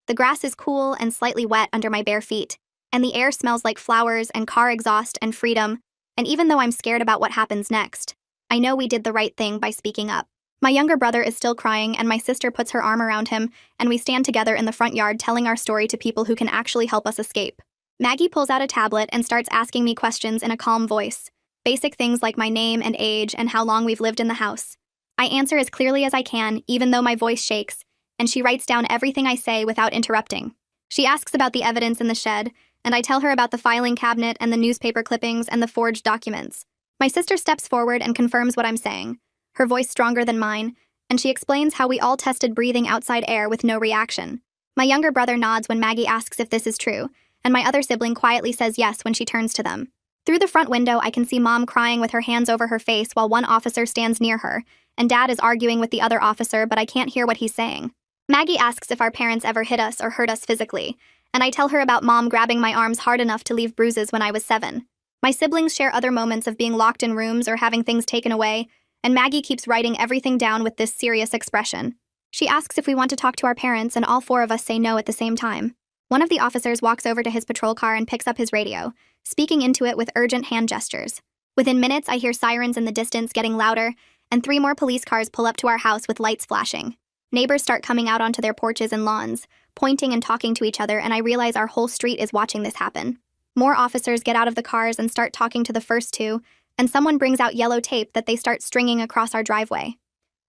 The grass is cool and slightly wet under my bare feet, and the air smells like flowers and car exhaust and freedom, and even though I'm scared about what happens next, I know we did the right thing by speaking up. My younger brother is still crying, and my sister puts her arm around him, and we stand together in the front yard telling our story to people who can actually help us escape. Maggie pulls out a tablet and starts asking me questions in a calm voice, basic things like my name and age and how long we've lived in the house. I answer as clearly as I can, even though my voice shakes, and she writes down everything I say without interrupting. She asks about the evidence in the shed, and I tell her about the filing cabinet and the newspaper clippings and the forged documents. My sister steps forward and confirms what I'm saying, her voice stronger than mine, and she explains how we all tested breathing outside air with no reaction. My younger brother nods when Maggie asks if this is true, and my other sibling quietly says yes when she turns to them. Through the front window, I can see Mom crying with her hands over her face while one officer stands near her, and Dad is arguing with the other officer, but I can't hear what he's saying. Maggie asks if our parents ever hit us or hurt us physically, and I tell her about Mom grabbing my arms hard enough to leave bruises when I was 7. My siblings share other moments of being locked in rooms or having things taken away, and Maggie keeps writing everything down with this serious expression. She asks if we want to talk to our parents, and all 4 of us say no at the same time. One of the officers walks over to his patrol car and picks up his radio, speaking into it with urgent hand gestures. Within minutes, I hear sirens in the distance getting louder, and 3 more police cars pull up to our house with lights flashing. Neighbors start coming out onto their porches and lawns, pointing and talking to each other, and I realize our whole street is watching this happen. More officers get out of the cars and start talking to the first 2, and someone brings out yellow tape that they start stringing across our driveway.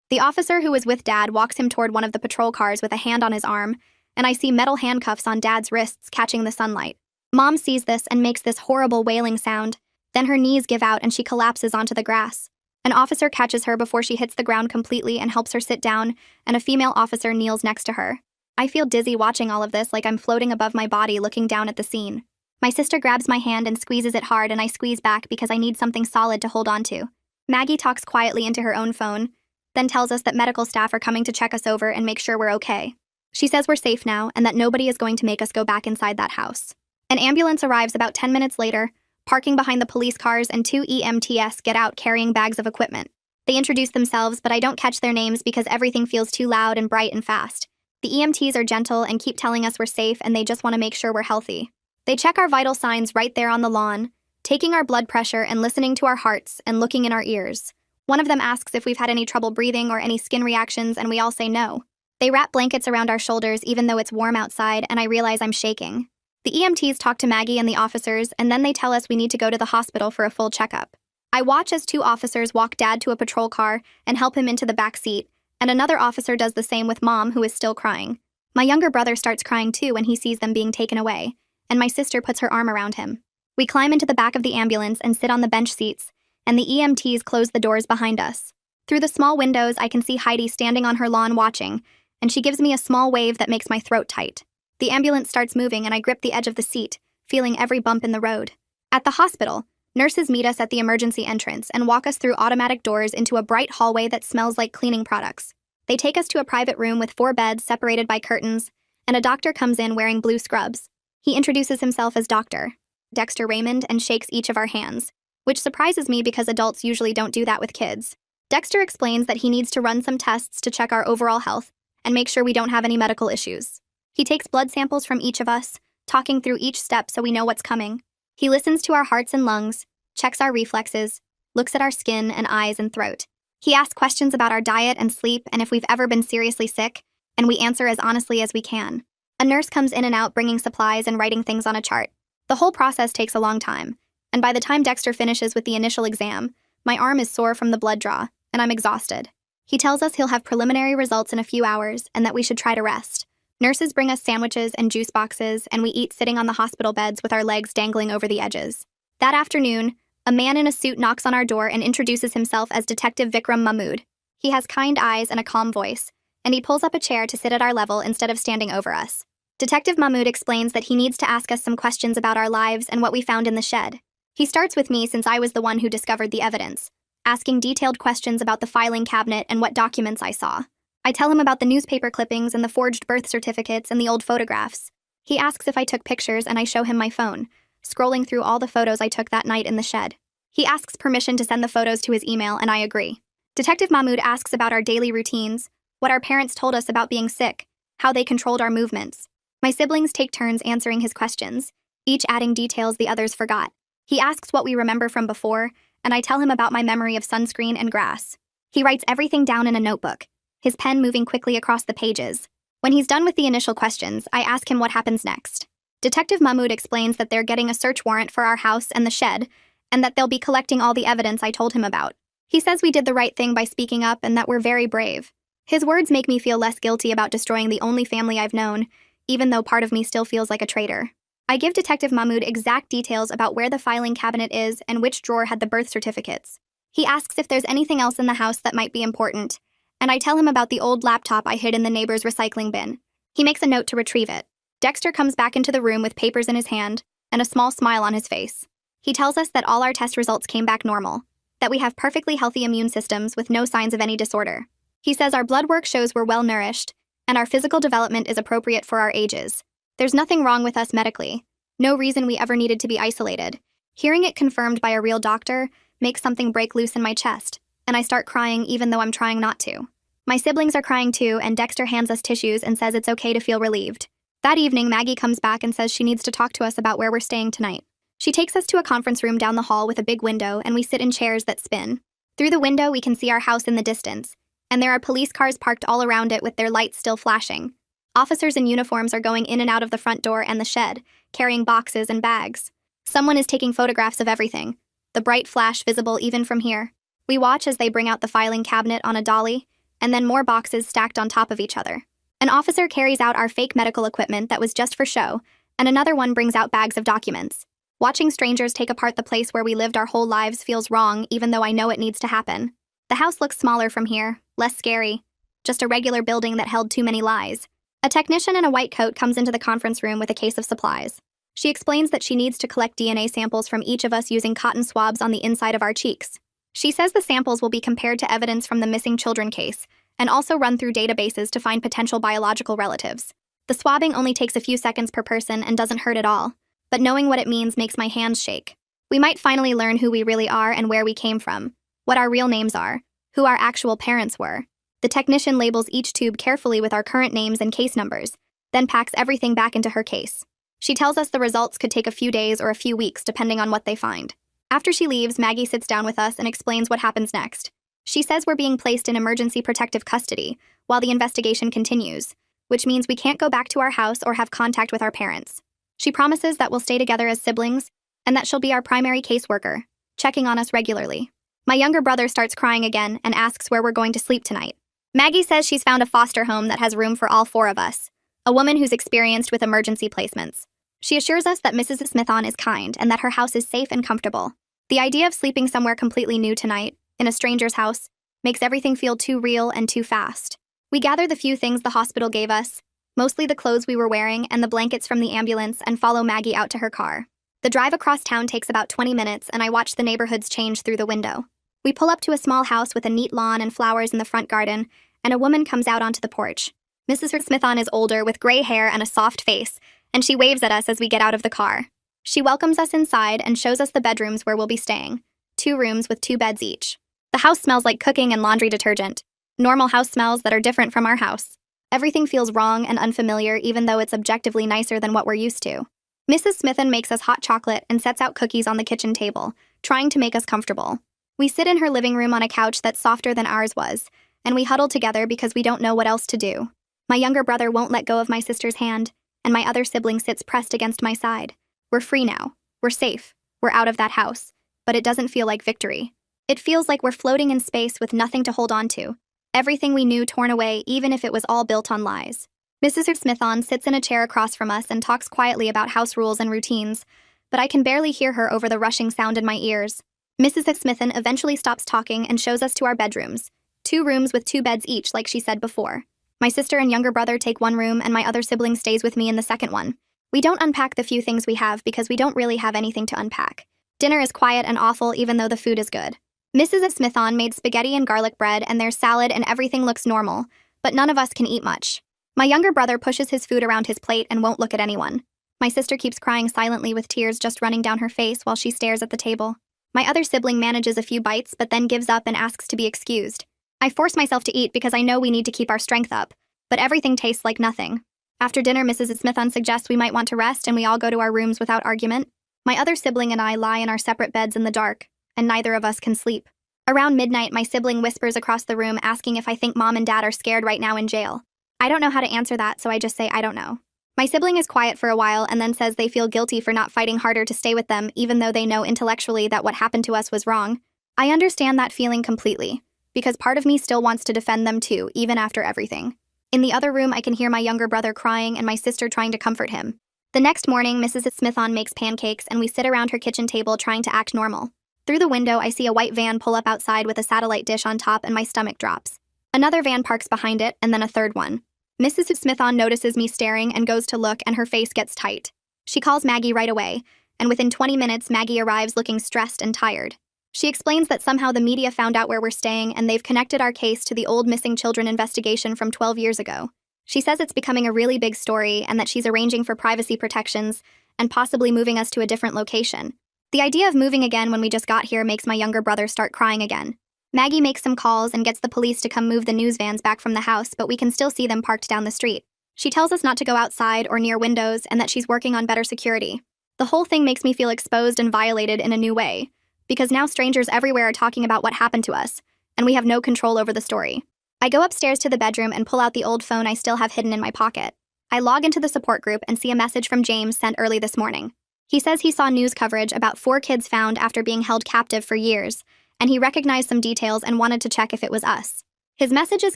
The officer who was with Dad walks him toward one of the patrol cars with a hand on his arm, and I see metal handcuffs on Dad's wrists catching the sunlight. Mom sees this and makes this horrible wailing sound. Then her knees give out and she collapses onto the grass. An officer catches her before she hits the ground completely and helps her sit down, and a female officer kneels next to her. I feel dizzy watching all of this, like I'm floating above my body looking down at the scene. My sister grabs my hand and squeezes it hard, and I squeeze back because I need something solid to hold on to. Maggie talks quietly into her own phone, then tells us that medical staff are coming to check us over and make sure we're okay. She says we're safe now and that nobody is going to make us go back inside that house. An ambulance arrives about 10 minutes later, parking behind the police cars, and 2 EMTs get out carrying bags of equipment. They introduce themselves, but I don't catch their names because everything feels too loud and bright and fast. The EMTs are gentle and keep telling us we're safe and they just want to make sure we're healthy. They check our vital signs right there on the lawn, taking our blood pressure and listening to our hearts and looking in our ears. One of them asks if we've had any trouble breathing or any skin reactions, and we all say no. They wrap blankets around our shoulders even though it's warm outside, and I realize I'm shaking. The EMTs talk to Maggie and the officers, and then they tell us we need to go to the hospital for a full checkup. I watch as 2 officers walk Dad to a patrol car and help him into the back seat, and another officer does the same with Mom, who is still crying. My younger brother starts crying too when he sees them being taken away, and my sister puts her arm around him. We climb into the back of the ambulance and sit on the bench seats, and the EMTs close the doors behind us. Through the small windows, I can see Heidi standing on her lawn watching, and she gives me a small wave that makes my throat tight. The ambulance starts moving, and I grip the edge of the seat, feeling every bump in the road. At the hospital, nurses meet us at the emergency entrance and walk us through automatic doors into a bright hallway that smells like cleaning products. They take us to a private room with 4 beds separated by curtains, and a doctor comes in wearing blue scrubs. He introduces himself as Dr. Dexter Raymond and shakes each of our hands, which surprises me because adults usually don't do that with kids. Dexter explains that he needs to run some tests to check our overall health and make sure we don't have any medical issues. He takes blood samples from each of us, talking through each step so we know what's coming. He listens to our hearts and lungs, checks our reflexes, looks at our skin and eyes and throat. He asks questions about our diet and sleep and if we've ever been seriously sick, and we answer as honestly as we can. A nurse comes in and out bringing supplies and writing things on a chart. The whole process takes a long time, and by the time Dexter finishes with the initial exam, my arm is sore from the blood draw, and I'm exhausted. He tells us he'll have preliminary results in a few hours and that we should try to rest. Nurses bring us sandwiches and juice boxes, and we eat sitting on the hospital beds with our legs dangling over the edges. That afternoon, a man in a suit knocks on our door and introduces himself as Detective Vikram Mahmood. He has kind eyes and a calm voice, and he pulls up a chair to sit at our level instead of standing over us. Detective Mahmood explains that he needs to ask us some questions about our lives and what we found in the shed. He starts with me since I was the one who discovered the evidence, asking detailed questions about the filing cabinet and what documents I saw. I tell him about the newspaper clippings and the forged birth certificates and the old photographs. He asks if I took pictures, and I show him my phone, scrolling through all the photos I took that night in the shed. He asks permission to send the photos to his email, and I agree. Detective Mahmood asks about our daily routines, what our parents told us about being sick, how they controlled our movements. My siblings take turns answering his questions, each adding details the others forgot. He asks what we remember from before, and I tell him about my memory of sunscreen and grass. He writes everything down in a notebook, his pen moving quickly across the pages. When he's done with the initial questions, I ask him what happens next. Detective Mahmood explains that they're getting a search warrant for our house and the shed, and that they'll be collecting all the evidence I told him about. He says we did the right thing by speaking up and that we're very brave. His words make me feel less guilty about destroying the only family I've known, even though part of me still feels like a traitor. I give Detective Mahmood exact details about where the filing cabinet is and which drawer had the birth certificates. He asks if there's anything else in the house that might be important, and I tell him about the old laptop I hid in the neighbor's recycling bin. He makes a note to retrieve it. Dexter comes back into the room with papers in his hand and a small smile on his face. He tells us that all our test results came back normal, that we have perfectly healthy immune systems with no signs of any disorder. He says our blood work shows we're well nourished, and our physical development is appropriate for our ages. There's nothing wrong with us medically. No reason we ever needed to be isolated. Hearing it confirmed by a real doctor makes something break loose in my chest, and I start crying even though I'm trying not to. My siblings are crying too, and Dexter hands us tissues and says it's okay to feel relieved. That evening, Maggie comes back and says she needs to talk to us about where we're staying tonight. She takes us to a conference room down the hall with a big window, and we sit in chairs that spin. Through the window, we can see our house in the distance, and there are police cars parked all around it with their lights still flashing. Officers in uniforms are going in and out of the front door and the shed, carrying boxes and bags. Someone is taking photographs of everything, the bright flash visible even from here. We watch as they bring out the filing cabinet on a dolly, and then more boxes stacked on top of each other. An officer carries out our fake medical equipment that was just for show, and another one brings out bags of documents. Watching strangers take apart the place where we lived our whole lives feels wrong, even though I know it needs to happen. The house looks smaller from here, less scary, just a regular building that held too many lies. A technician in a white coat comes into the conference room with a case of supplies. She explains that she needs to collect DNA samples from each of us using cotton swabs on the inside of our cheeks. She says the samples will be compared to evidence from the missing children case, and also run through databases to find potential biological relatives. The swabbing only takes a few seconds per person and doesn't hurt at all, but knowing what it means makes my hands shake. We might finally learn who we really are and where we came from, what our real names are, who our actual parents were. The technician labels each tube carefully with our current names and case numbers, then packs everything back into her case. She tells us the results could take a few days or a few weeks depending on what they find. After she leaves, Maggie sits down with us and explains what happens next. She says we're being placed in emergency protective custody while the investigation continues, which means we can't go back to our house or have contact with our parents. She promises that we'll stay together as siblings and that she'll be our primary caseworker, checking on us regularly. My younger brother starts crying again and asks where we're going to sleep tonight. Maggie says she's found a foster home that has room for all four of us, a woman who's experienced with emergency placements. She assures us that Mrs. Smithon is kind and that her house is safe and comfortable. The idea of sleeping somewhere completely new tonight, in a stranger's house, makes everything feel too real and too fast. We gather the few things the hospital gave us, mostly the clothes we were wearing and the blankets from the ambulance, and follow Maggie out to her car. The drive across town takes about 20 minutes, and I watch the neighborhoods change through the window. We pull up to a small house with a neat lawn and flowers in the front garden, and a woman comes out onto the porch. Mrs. Smithon is older, with gray hair and a soft face, and she waves at us as we get out of the car. She welcomes us inside and shows us the bedrooms where we'll be staying, 2 rooms with 2 beds each. The house smells like cooking and laundry detergent, normal house smells that are different from our house. Everything feels wrong and unfamiliar, even though it's objectively nicer than what we're used to. Mrs. Smithon makes us hot chocolate and sets out cookies on the kitchen table, trying to make us comfortable. We sit in her living room on a couch that's softer than ours was, and we huddle together because we don't know what else to do. My younger brother won't let go of my sister's hand, and my other sibling sits pressed against my side. We're free now. We're safe. We're out of that house. But it doesn't feel like victory. It feels like we're floating in space with nothing to hold on to. Everything we knew torn away, even if it was all built on lies. Mrs. Smithon sits in a chair across from us and talks quietly about house rules and routines, but I can barely hear her over the rushing sound in my ears. Mrs. Smithon eventually stops talking and shows us to our bedrooms, 2 rooms with 2 beds each, like she said before. My sister and younger brother take 1 room, and my other sibling stays with me in the second one. We don't unpack the few things we have because we don't really have anything to unpack. Dinner is quiet and awful, even though the food is good. Mrs. Smithon made spaghetti and garlic bread, and there's salad, and everything looks normal, but none of us can eat much. My younger brother pushes his food around his plate and won't look at anyone. My sister keeps crying silently with tears just running down her face while she stares at the table. My other sibling manages a few bites but then gives up and asks to be excused. I force myself to eat because I know we need to keep our strength up, but everything tastes like nothing. After dinner, Mrs. Smithon suggests we might want to rest, and we all go to our rooms without argument. My other sibling and I lie in our separate beds in the dark, and neither of us can sleep. Around midnight, my sibling whispers across the room asking if I think Mom and Dad are scared right now in jail. I don't know how to answer that, so I just say I don't know. My sibling is quiet for a while and then says they feel guilty for not fighting harder to stay with them, even though they know intellectually that what happened to us was wrong. I understand that feeling completely, because part of me still wants to defend them too, even after everything. In the other room, I can hear my younger brother crying and my sister trying to comfort him. The next morning, Mrs. Smithon makes pancakes and we sit around her kitchen table trying to act normal. Through the window, I see a white van pull up outside with a satellite dish on top, and my stomach drops. Another van parks behind it, and then a third one. Mrs. Smithon notices me staring and goes to look, and her face gets tight. She calls Maggie right away, and within 20 minutes, Maggie arrives looking stressed and tired. She explains that somehow the media found out where we're staying, and they've connected our case to the old missing children investigation from 12 years ago. She says it's becoming a really big story and that she's arranging for privacy protections and possibly moving us to a different location. The idea of moving again when we just got here makes my younger brother start crying again. Maggie makes some calls and gets the police to come move the news vans back from the house, but we can still see them parked down the street. She tells us not to go outside or near windows and that she's working on better security. The whole thing makes me feel exposed and violated in a new way, because now strangers everywhere are talking about what happened to us, and we have no control over the story. I go upstairs to the bedroom and pull out the old phone I still have hidden in my pocket. I log into the support group and see a message from James sent early this morning. He says he saw news coverage about 4 kids found after being held captive for years, and he recognized some details and wanted to check if it was us. His message is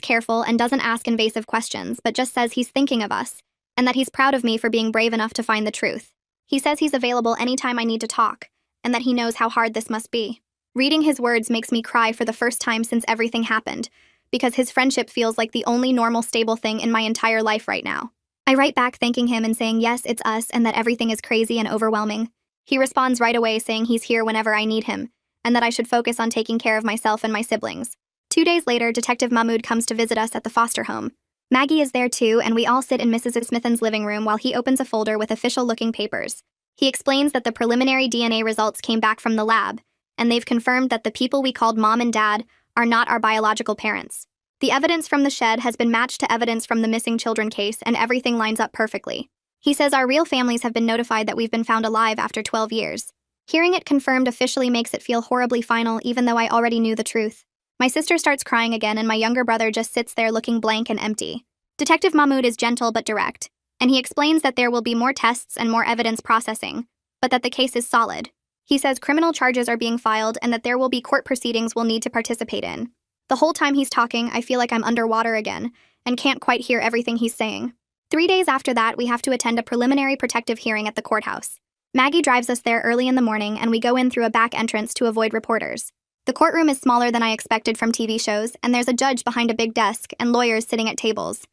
careful and doesn't ask invasive questions, but just says he's thinking of us, and that he's proud of me for being brave enough to find the truth. He says he's available anytime I need to talk, and that he knows how hard this must be. Reading his words makes me cry for the first time since everything happened, because his friendship feels like the only normal, stable thing in my entire life right now. I write back thanking him and saying yes, it's us, and that everything is crazy and overwhelming. He responds right away saying he's here whenever I need him, and that I should focus on taking care of myself and my siblings. 2 days later, Detective Mahmoud comes to visit us at the foster home. Maggie is there too, and we all sit in Mrs. Smithon's living room while he opens a folder with official-looking papers. He explains that the preliminary DNA results came back from the lab, and they've confirmed that the people we called Mom and Dad are not our biological parents. The evidence from the shed has been matched to evidence from the missing children case, and everything lines up perfectly. He says our real families have been notified that we've been found alive after 12 years. Hearing it confirmed officially makes it feel horribly final, even though I already knew the truth. My sister starts crying again, and my younger brother just sits there looking blank and empty. Detective Mahmoud is gentle but direct, and he explains that there will be more tests and more evidence processing, but that the case is solid. He says criminal charges are being filed and that there will be court proceedings we'll need to participate in. The whole time he's talking, I feel like I'm underwater again, and can't quite hear everything he's saying. 3 days after that, we have to attend a preliminary protective hearing at the courthouse. Maggie drives us there early in the morning, and we go in through a back entrance to avoid reporters. The courtroom is smaller than I expected from TV shows, and there's a judge behind a big desk and lawyers sitting at tables.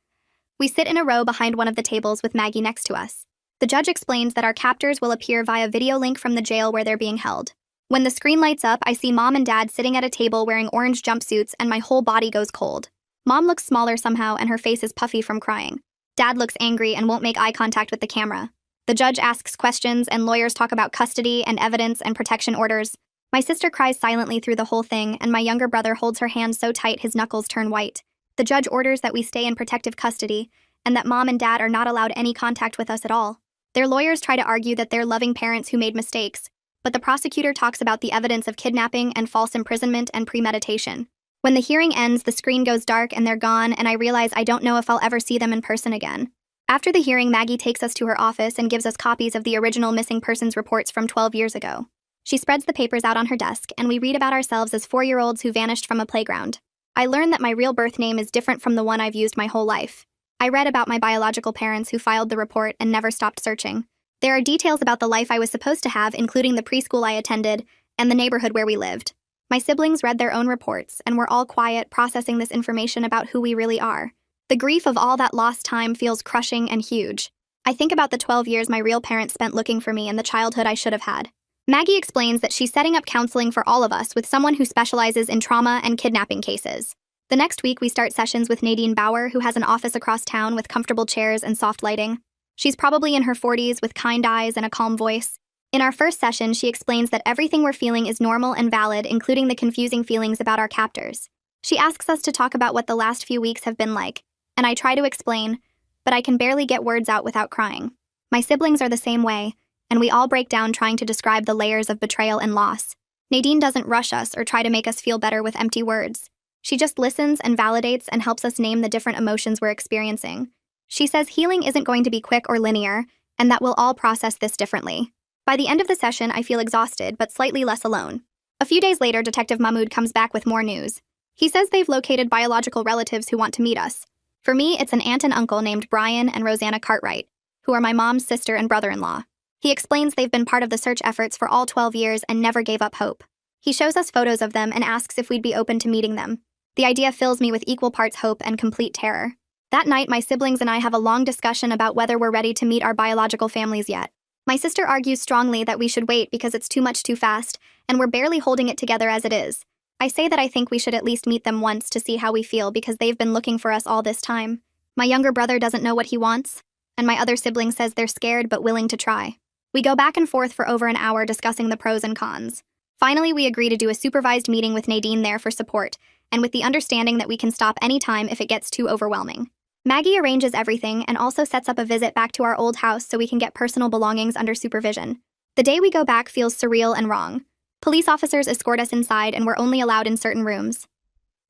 We sit in a row behind one of the tables with Maggie next to us. The judge explains that our captors will appear via video link from the jail where they're being held. When the screen lights up, I see Mom and Dad sitting at a table wearing orange jumpsuits, and my whole body goes cold. Mom looks smaller somehow, and her face is puffy from crying. Dad looks angry and won't make eye contact with the camera. The judge asks questions, and lawyers talk about custody and evidence and protection orders. My sister cries silently through the whole thing, and my younger brother holds her hand so tight his knuckles turn white. The judge orders that we stay in protective custody, and that Mom and Dad are not allowed any contact with us at all. Their lawyers try to argue that they're loving parents who made mistakes, but the prosecutor talks about the evidence of kidnapping and false imprisonment and premeditation. When the hearing ends, the screen goes dark and they're gone, and I realize I don't know if I'll ever see them in person again. After the hearing, Maggie takes us to her office and gives us copies of the original missing persons reports from 12 years ago. She spreads the papers out on her desk, and we read about ourselves as 4-year-olds who vanished from a playground. I learn that my real birth name is different from the one I've used my whole life. I read about my biological parents who filed the report and never stopped searching. There are details about the life I was supposed to have, including the preschool I attended and the neighborhood where we lived. My siblings read their own reports, and we're all quiet, processing this information about who we really are. The grief of all that lost time feels crushing and huge. I think about the 12 years my real parents spent looking for me and the childhood I should have had. Maggie explains that she's setting up counseling for all of us with someone who specializes in trauma and kidnapping cases. The next week, we start sessions with Nadine Bauer, who has an office across town with comfortable chairs and soft lighting. She's probably in her 40s with kind eyes and a calm voice. In our first session, she explains that everything we're feeling is normal and valid, including the confusing feelings about our captors. She asks us to talk about what the last few weeks have been like, and I try to explain, but I can barely get words out without crying. My siblings are the same way, and we all break down trying to describe the layers of betrayal and loss. Nadine doesn't rush us or try to make us feel better with empty words. She just listens and validates and helps us name the different emotions we're experiencing. She says healing isn't going to be quick or linear, and that we'll all process this differently. By the end of the session, I feel exhausted, but slightly less alone. A few days later, Detective Mahmoud comes back with more news. He says they've located biological relatives who want to meet us. For me, it's an aunt and uncle named Brian and Rosanna Cartwright, who are my mom's sister and brother-in-law. He explains they've been part of the search efforts for all 12 years and never gave up hope. He shows us photos of them and asks if we'd be open to meeting them. The idea fills me with equal parts hope and complete terror. That night, my siblings and I have a long discussion about whether we're ready to meet our biological families yet. My sister argues strongly that we should wait because it's too much too fast, and we're barely holding it together as it is. I say that I think we should at least meet them once to see how we feel because they've been looking for us all this time. My younger brother doesn't know what he wants, and my other sibling says they're scared but willing to try. We go back and forth for over an hour discussing the pros and cons. Finally, we agree to do a supervised meeting with Nadine there for support, and with the understanding that we can stop anytime if it gets too overwhelming. Maggie arranges everything and also sets up a visit back to our old house so we can get personal belongings under supervision. The day we go back feels surreal and wrong. Police officers escort us inside, and we're only allowed in certain rooms.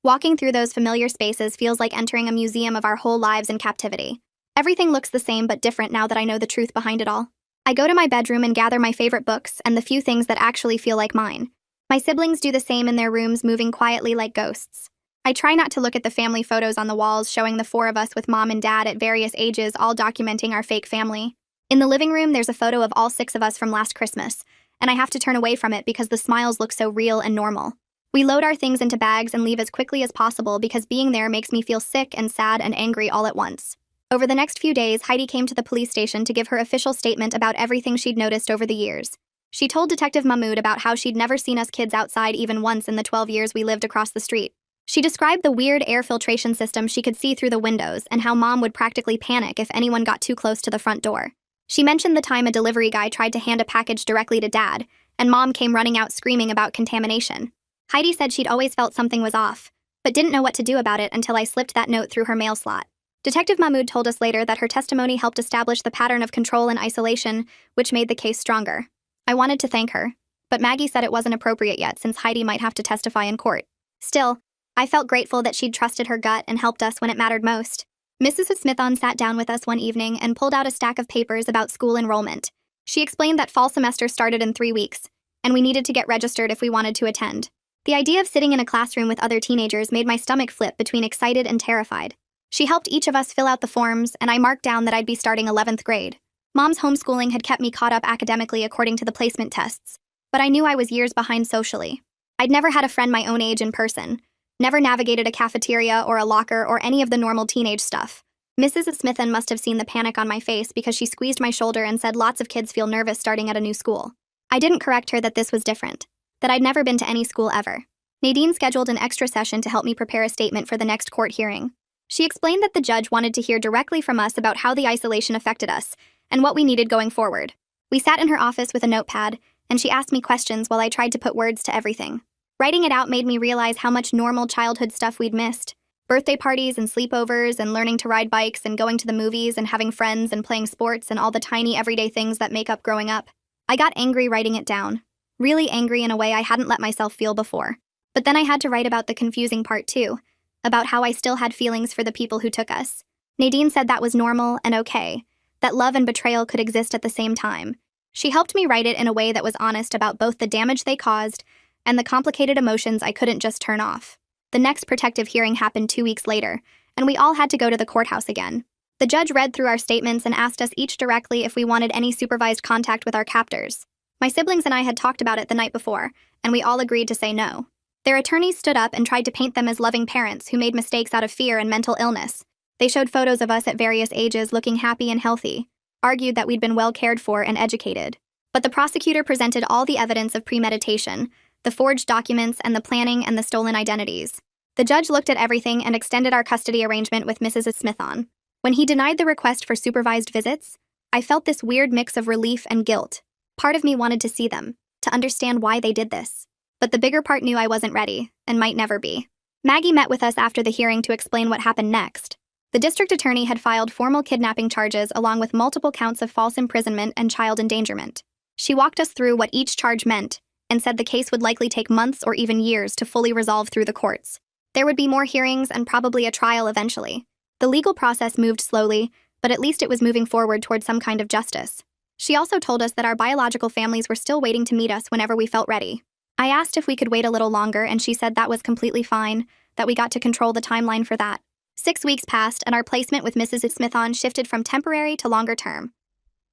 Walking through those familiar spaces feels like entering a museum of our whole lives in captivity. Everything looks the same but different now that I know the truth behind it all. I go to my bedroom and gather my favorite books and the few things that actually feel like mine. My siblings do the same in their rooms, moving quietly like ghosts. I try not to look at the family photos on the walls showing the 4 of us with Mom and Dad at various ages, all documenting our fake family. In the living room, there's a photo of all 6 of us from last Christmas, and I have to turn away from it because the smiles look so real and normal. We load our things into bags and leave as quickly as possible because being there makes me feel sick and sad and angry all at once. Over the next few days, Heidi came to the police station to give her official statement about everything she'd noticed over the years. She told Detective Mahmoud about how she'd never seen us kids outside even once in the 12 years we lived across the street. She described the weird air filtration system she could see through the windows and how Mom would practically panic if anyone got too close to the front door. She mentioned the time a delivery guy tried to hand a package directly to Dad, and Mom came running out screaming about contamination. Heidi said she'd always felt something was off, but didn't know what to do about it until I slipped that note through her mail slot. Detective Mahmood told us later that her testimony helped establish the pattern of control and isolation, which made the case stronger. I wanted to thank her, but Maggie said it wasn't appropriate yet since Heidi might have to testify in court. Still, I felt grateful that she'd trusted her gut and helped us when it mattered most. Mrs. Smithon sat down with us one evening and pulled out a stack of papers about school enrollment. She explained that fall semester started in 3 weeks, and we needed to get registered if we wanted to attend. The idea of sitting in a classroom with other teenagers made my stomach flip between excited and terrified. She helped each of us fill out the forms, and I marked down that I'd be starting 11th grade. Mom's homeschooling had kept me caught up academically according to the placement tests, but I knew I was years behind socially. I'd never had a friend my own age in person, never navigated a cafeteria or a locker or any of the normal teenage stuff. Mrs. Smithon must have seen the panic on my face because she squeezed my shoulder and said lots of kids feel nervous starting at a new school. I didn't correct her that this was different, that I'd never been to any school ever. Nadine scheduled an extra session to help me prepare a statement for the next court hearing. She explained that the judge wanted to hear directly from us about how the isolation affected us and what we needed going forward. We sat in her office with a notepad, and she asked me questions while I tried to put words to everything. Writing it out made me realize how much normal childhood stuff we'd missed. Birthday parties and sleepovers and learning to ride bikes and going to the movies and having friends and playing sports and all the tiny everyday things that make up growing up. I got angry writing it down. Really angry in a way I hadn't let myself feel before. But then I had to write about the confusing part too, about how I still had feelings for the people who took us. Nadine said that was normal and okay, that love and betrayal could exist at the same time. She helped me write it in a way that was honest about both the damage they caused and the complicated emotions I couldn't just turn off. The next protective hearing happened 2 weeks later, and we all had to go to the courthouse again. The judge read through our statements and asked us each directly if we wanted any supervised contact with our captors. My siblings and I had talked about it the night before, and we all agreed to say no. Their attorneys stood up and tried to paint them as loving parents who made mistakes out of fear and mental illness. They showed photos of us at various ages looking happy and healthy, argued that we'd been well cared for and educated. But the prosecutor presented all the evidence of premeditation, the forged documents and the planning and the stolen identities. The judge looked at everything and extended our custody arrangement with Mrs. Smithon. When he denied the request for supervised visits, I felt this weird mix of relief and guilt. Part of me wanted to see them, to understand why they did this. But the bigger part knew I wasn't ready, and might never be. Maggie met with us after the hearing to explain what happened next. The district attorney had filed formal kidnapping charges along with multiple counts of false imprisonment and child endangerment. She walked us through what each charge meant, and said the case would likely take months or even years to fully resolve through the courts. There would be more hearings and probably a trial eventually. The legal process moved slowly, but at least it was moving forward toward some kind of justice. She also told us that our biological families were still waiting to meet us whenever we felt ready. I asked if we could wait a little longer, and she said that was completely fine, that we got to control the timeline for that. 6 weeks passed, and our placement with Mrs. Smithon shifted from temporary to longer term.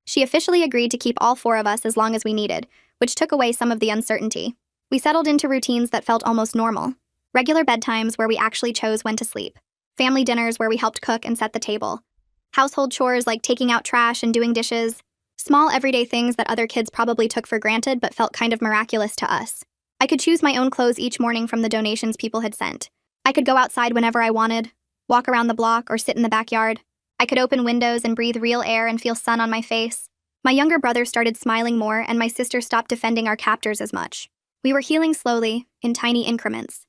She officially agreed to keep all 4 of us as long as we needed, which took away some of the uncertainty. We settled into routines that felt almost normal. Regular bedtimes where we actually chose when to sleep. Family dinners where we helped cook and set the table. Household chores like taking out trash and doing dishes. Small everyday things that other kids probably took for granted but felt kind of miraculous to us. I could choose my own clothes each morning from the donations people had sent. I could go outside whenever I wanted, walk around the block or sit in the backyard. I could open windows and breathe real air and feel sun on my face. My younger brother started smiling more, and my sister stopped defending our captors as much. We were healing slowly, in tiny increments.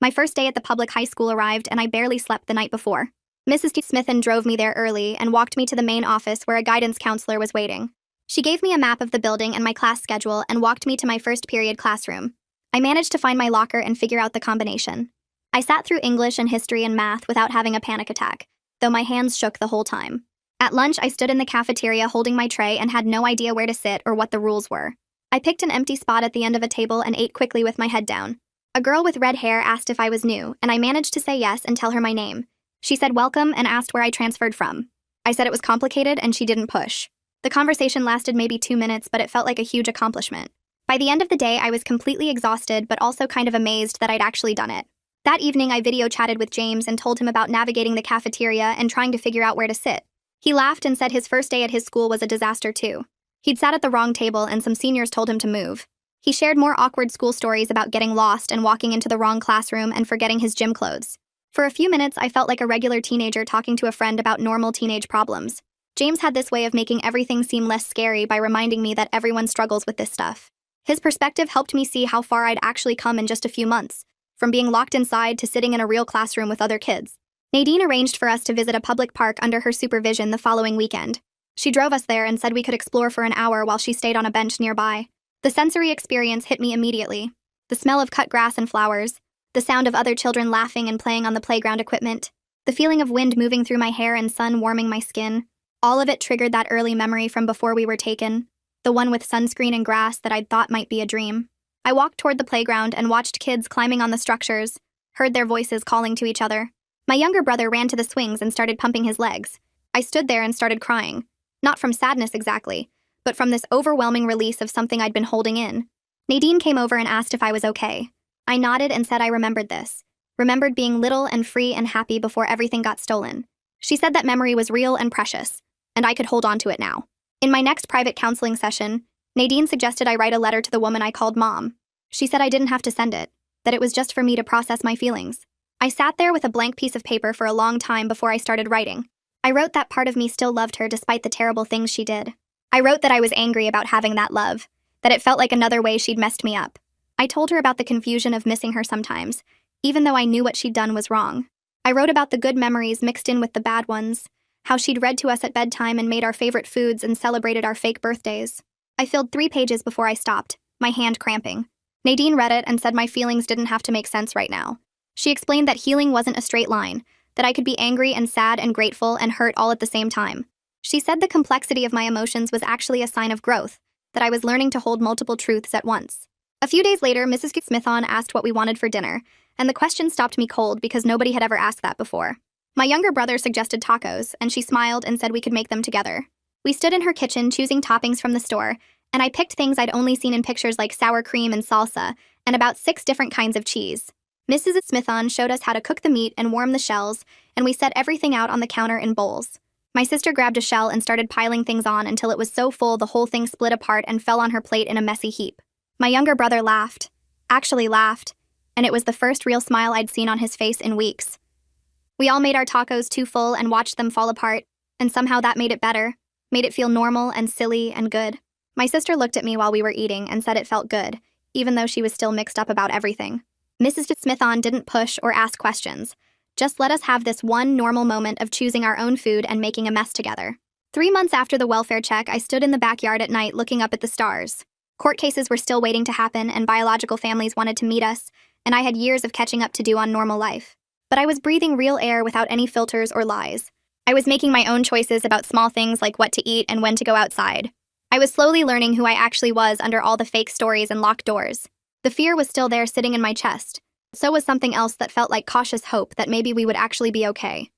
My first day at the public high school arrived, and I barely slept the night before. Mrs. Smithon drove me there early and walked me to the main office where a guidance counselor was waiting. She gave me a map of the building and my class schedule and walked me to my first period classroom. I managed to find my locker and figure out the combination. I sat through English and history and math without having a panic attack, though my hands shook the whole time. At lunch, I stood in the cafeteria holding my tray and had no idea where to sit or what the rules were. I picked an empty spot at the end of a table and ate quickly with my head down. A girl with red hair asked if I was new, and I managed to say yes and tell her my name. She said welcome and asked where I transferred from. I said it was complicated, and she didn't push. The conversation lasted maybe 2 minutes, but it felt like a huge accomplishment. By the end of the day, I was completely exhausted, but also kind of amazed that I'd actually done it. That evening, I video chatted with James and told him about navigating the cafeteria and trying to figure out where to sit. He laughed and said his first day at his school was a disaster too. He'd sat at the wrong table and some seniors told him to move. He shared more awkward school stories about getting lost and walking into the wrong classroom and forgetting his gym clothes. For a few minutes, I felt like a regular teenager talking to a friend about normal teenage problems. James had this way of making everything seem less scary by reminding me that everyone struggles with this stuff. His perspective helped me see how far I'd actually come in just a few months, from being locked inside to sitting in a real classroom with other kids. Nadine arranged for us to visit a public park under her supervision the following weekend. She drove us there and said we could explore for an hour while she stayed on a bench nearby. The sensory experience hit me immediately. The smell of cut grass and flowers, the sound of other children laughing and playing on the playground equipment, the feeling of wind moving through my hair and sun warming my skin. All of it triggered that early memory from before we were taken, the one with sunscreen and grass that I'd thought might be a dream. I walked toward the playground and watched kids climbing on the structures, heard their voices calling to each other. My younger brother ran to the swings and started pumping his legs. I stood there and started crying. Not from sadness exactly, but from this overwhelming release of something I'd been holding in. Nadine came over and asked if I was okay. I nodded and said I remembered this. Remembered being little and free and happy before everything got stolen. She said that memory was real and precious, and I could hold on to it now. In my next private counseling session, Nadine suggested I write a letter to the woman I called Mom. She said I didn't have to send it, that it was just for me to process my feelings. I sat there with a blank piece of paper for a long time before I started writing. I wrote that part of me still loved her despite the terrible things she did. I wrote that I was angry about having that love, that it felt like another way she'd messed me up. I told her about the confusion of missing her sometimes, even though I knew what she'd done was wrong. I wrote about the good memories mixed in with the bad ones, how she'd read to us at bedtime and made our favorite foods and celebrated our fake birthdays. I filled 3 pages before I stopped, my hand cramping. Nadine read it and said my feelings didn't have to make sense right now. She explained that healing wasn't a straight line, that I could be angry and sad and grateful and hurt all at the same time. She said the complexity of my emotions was actually a sign of growth, that I was learning to hold multiple truths at once. A few days later, Mrs. Smithon asked what we wanted for dinner, and the question stopped me cold because nobody had ever asked that before. My younger brother suggested tacos, and she smiled and said we could make them together. We stood in her kitchen choosing toppings from the store, and I picked things I'd only seen in pictures like sour cream and salsa, and about 6 different kinds of cheese. Mrs. Smithon showed us how to cook the meat and warm the shells, and we set everything out on the counter in bowls. My sister grabbed a shell and started piling things on until it was so full the whole thing split apart and fell on her plate in a messy heap. My younger brother laughed, and it was the first real smile I'd seen on his face in weeks. We all made our tacos too full and watched them fall apart, and somehow that made it better, made it feel normal and silly and good. My sister looked at me while we were eating and said it felt good, even though she was still mixed up about everything. Mrs. Smithon didn't push or ask questions, just let us have this one normal moment of choosing our own food and making a mess together. 3 months after the welfare check, I stood in the backyard at night looking up at the stars. Court cases were still waiting to happen and biological families wanted to meet us, and I had years of catching up to do on normal life. But I was breathing real air without any filters or lies. I was making my own choices about small things like what to eat and when to go outside. I was slowly learning who I actually was under all the fake stories and locked doors. The fear was still there sitting in my chest. So was something else that felt like cautious hope that maybe we would actually be okay.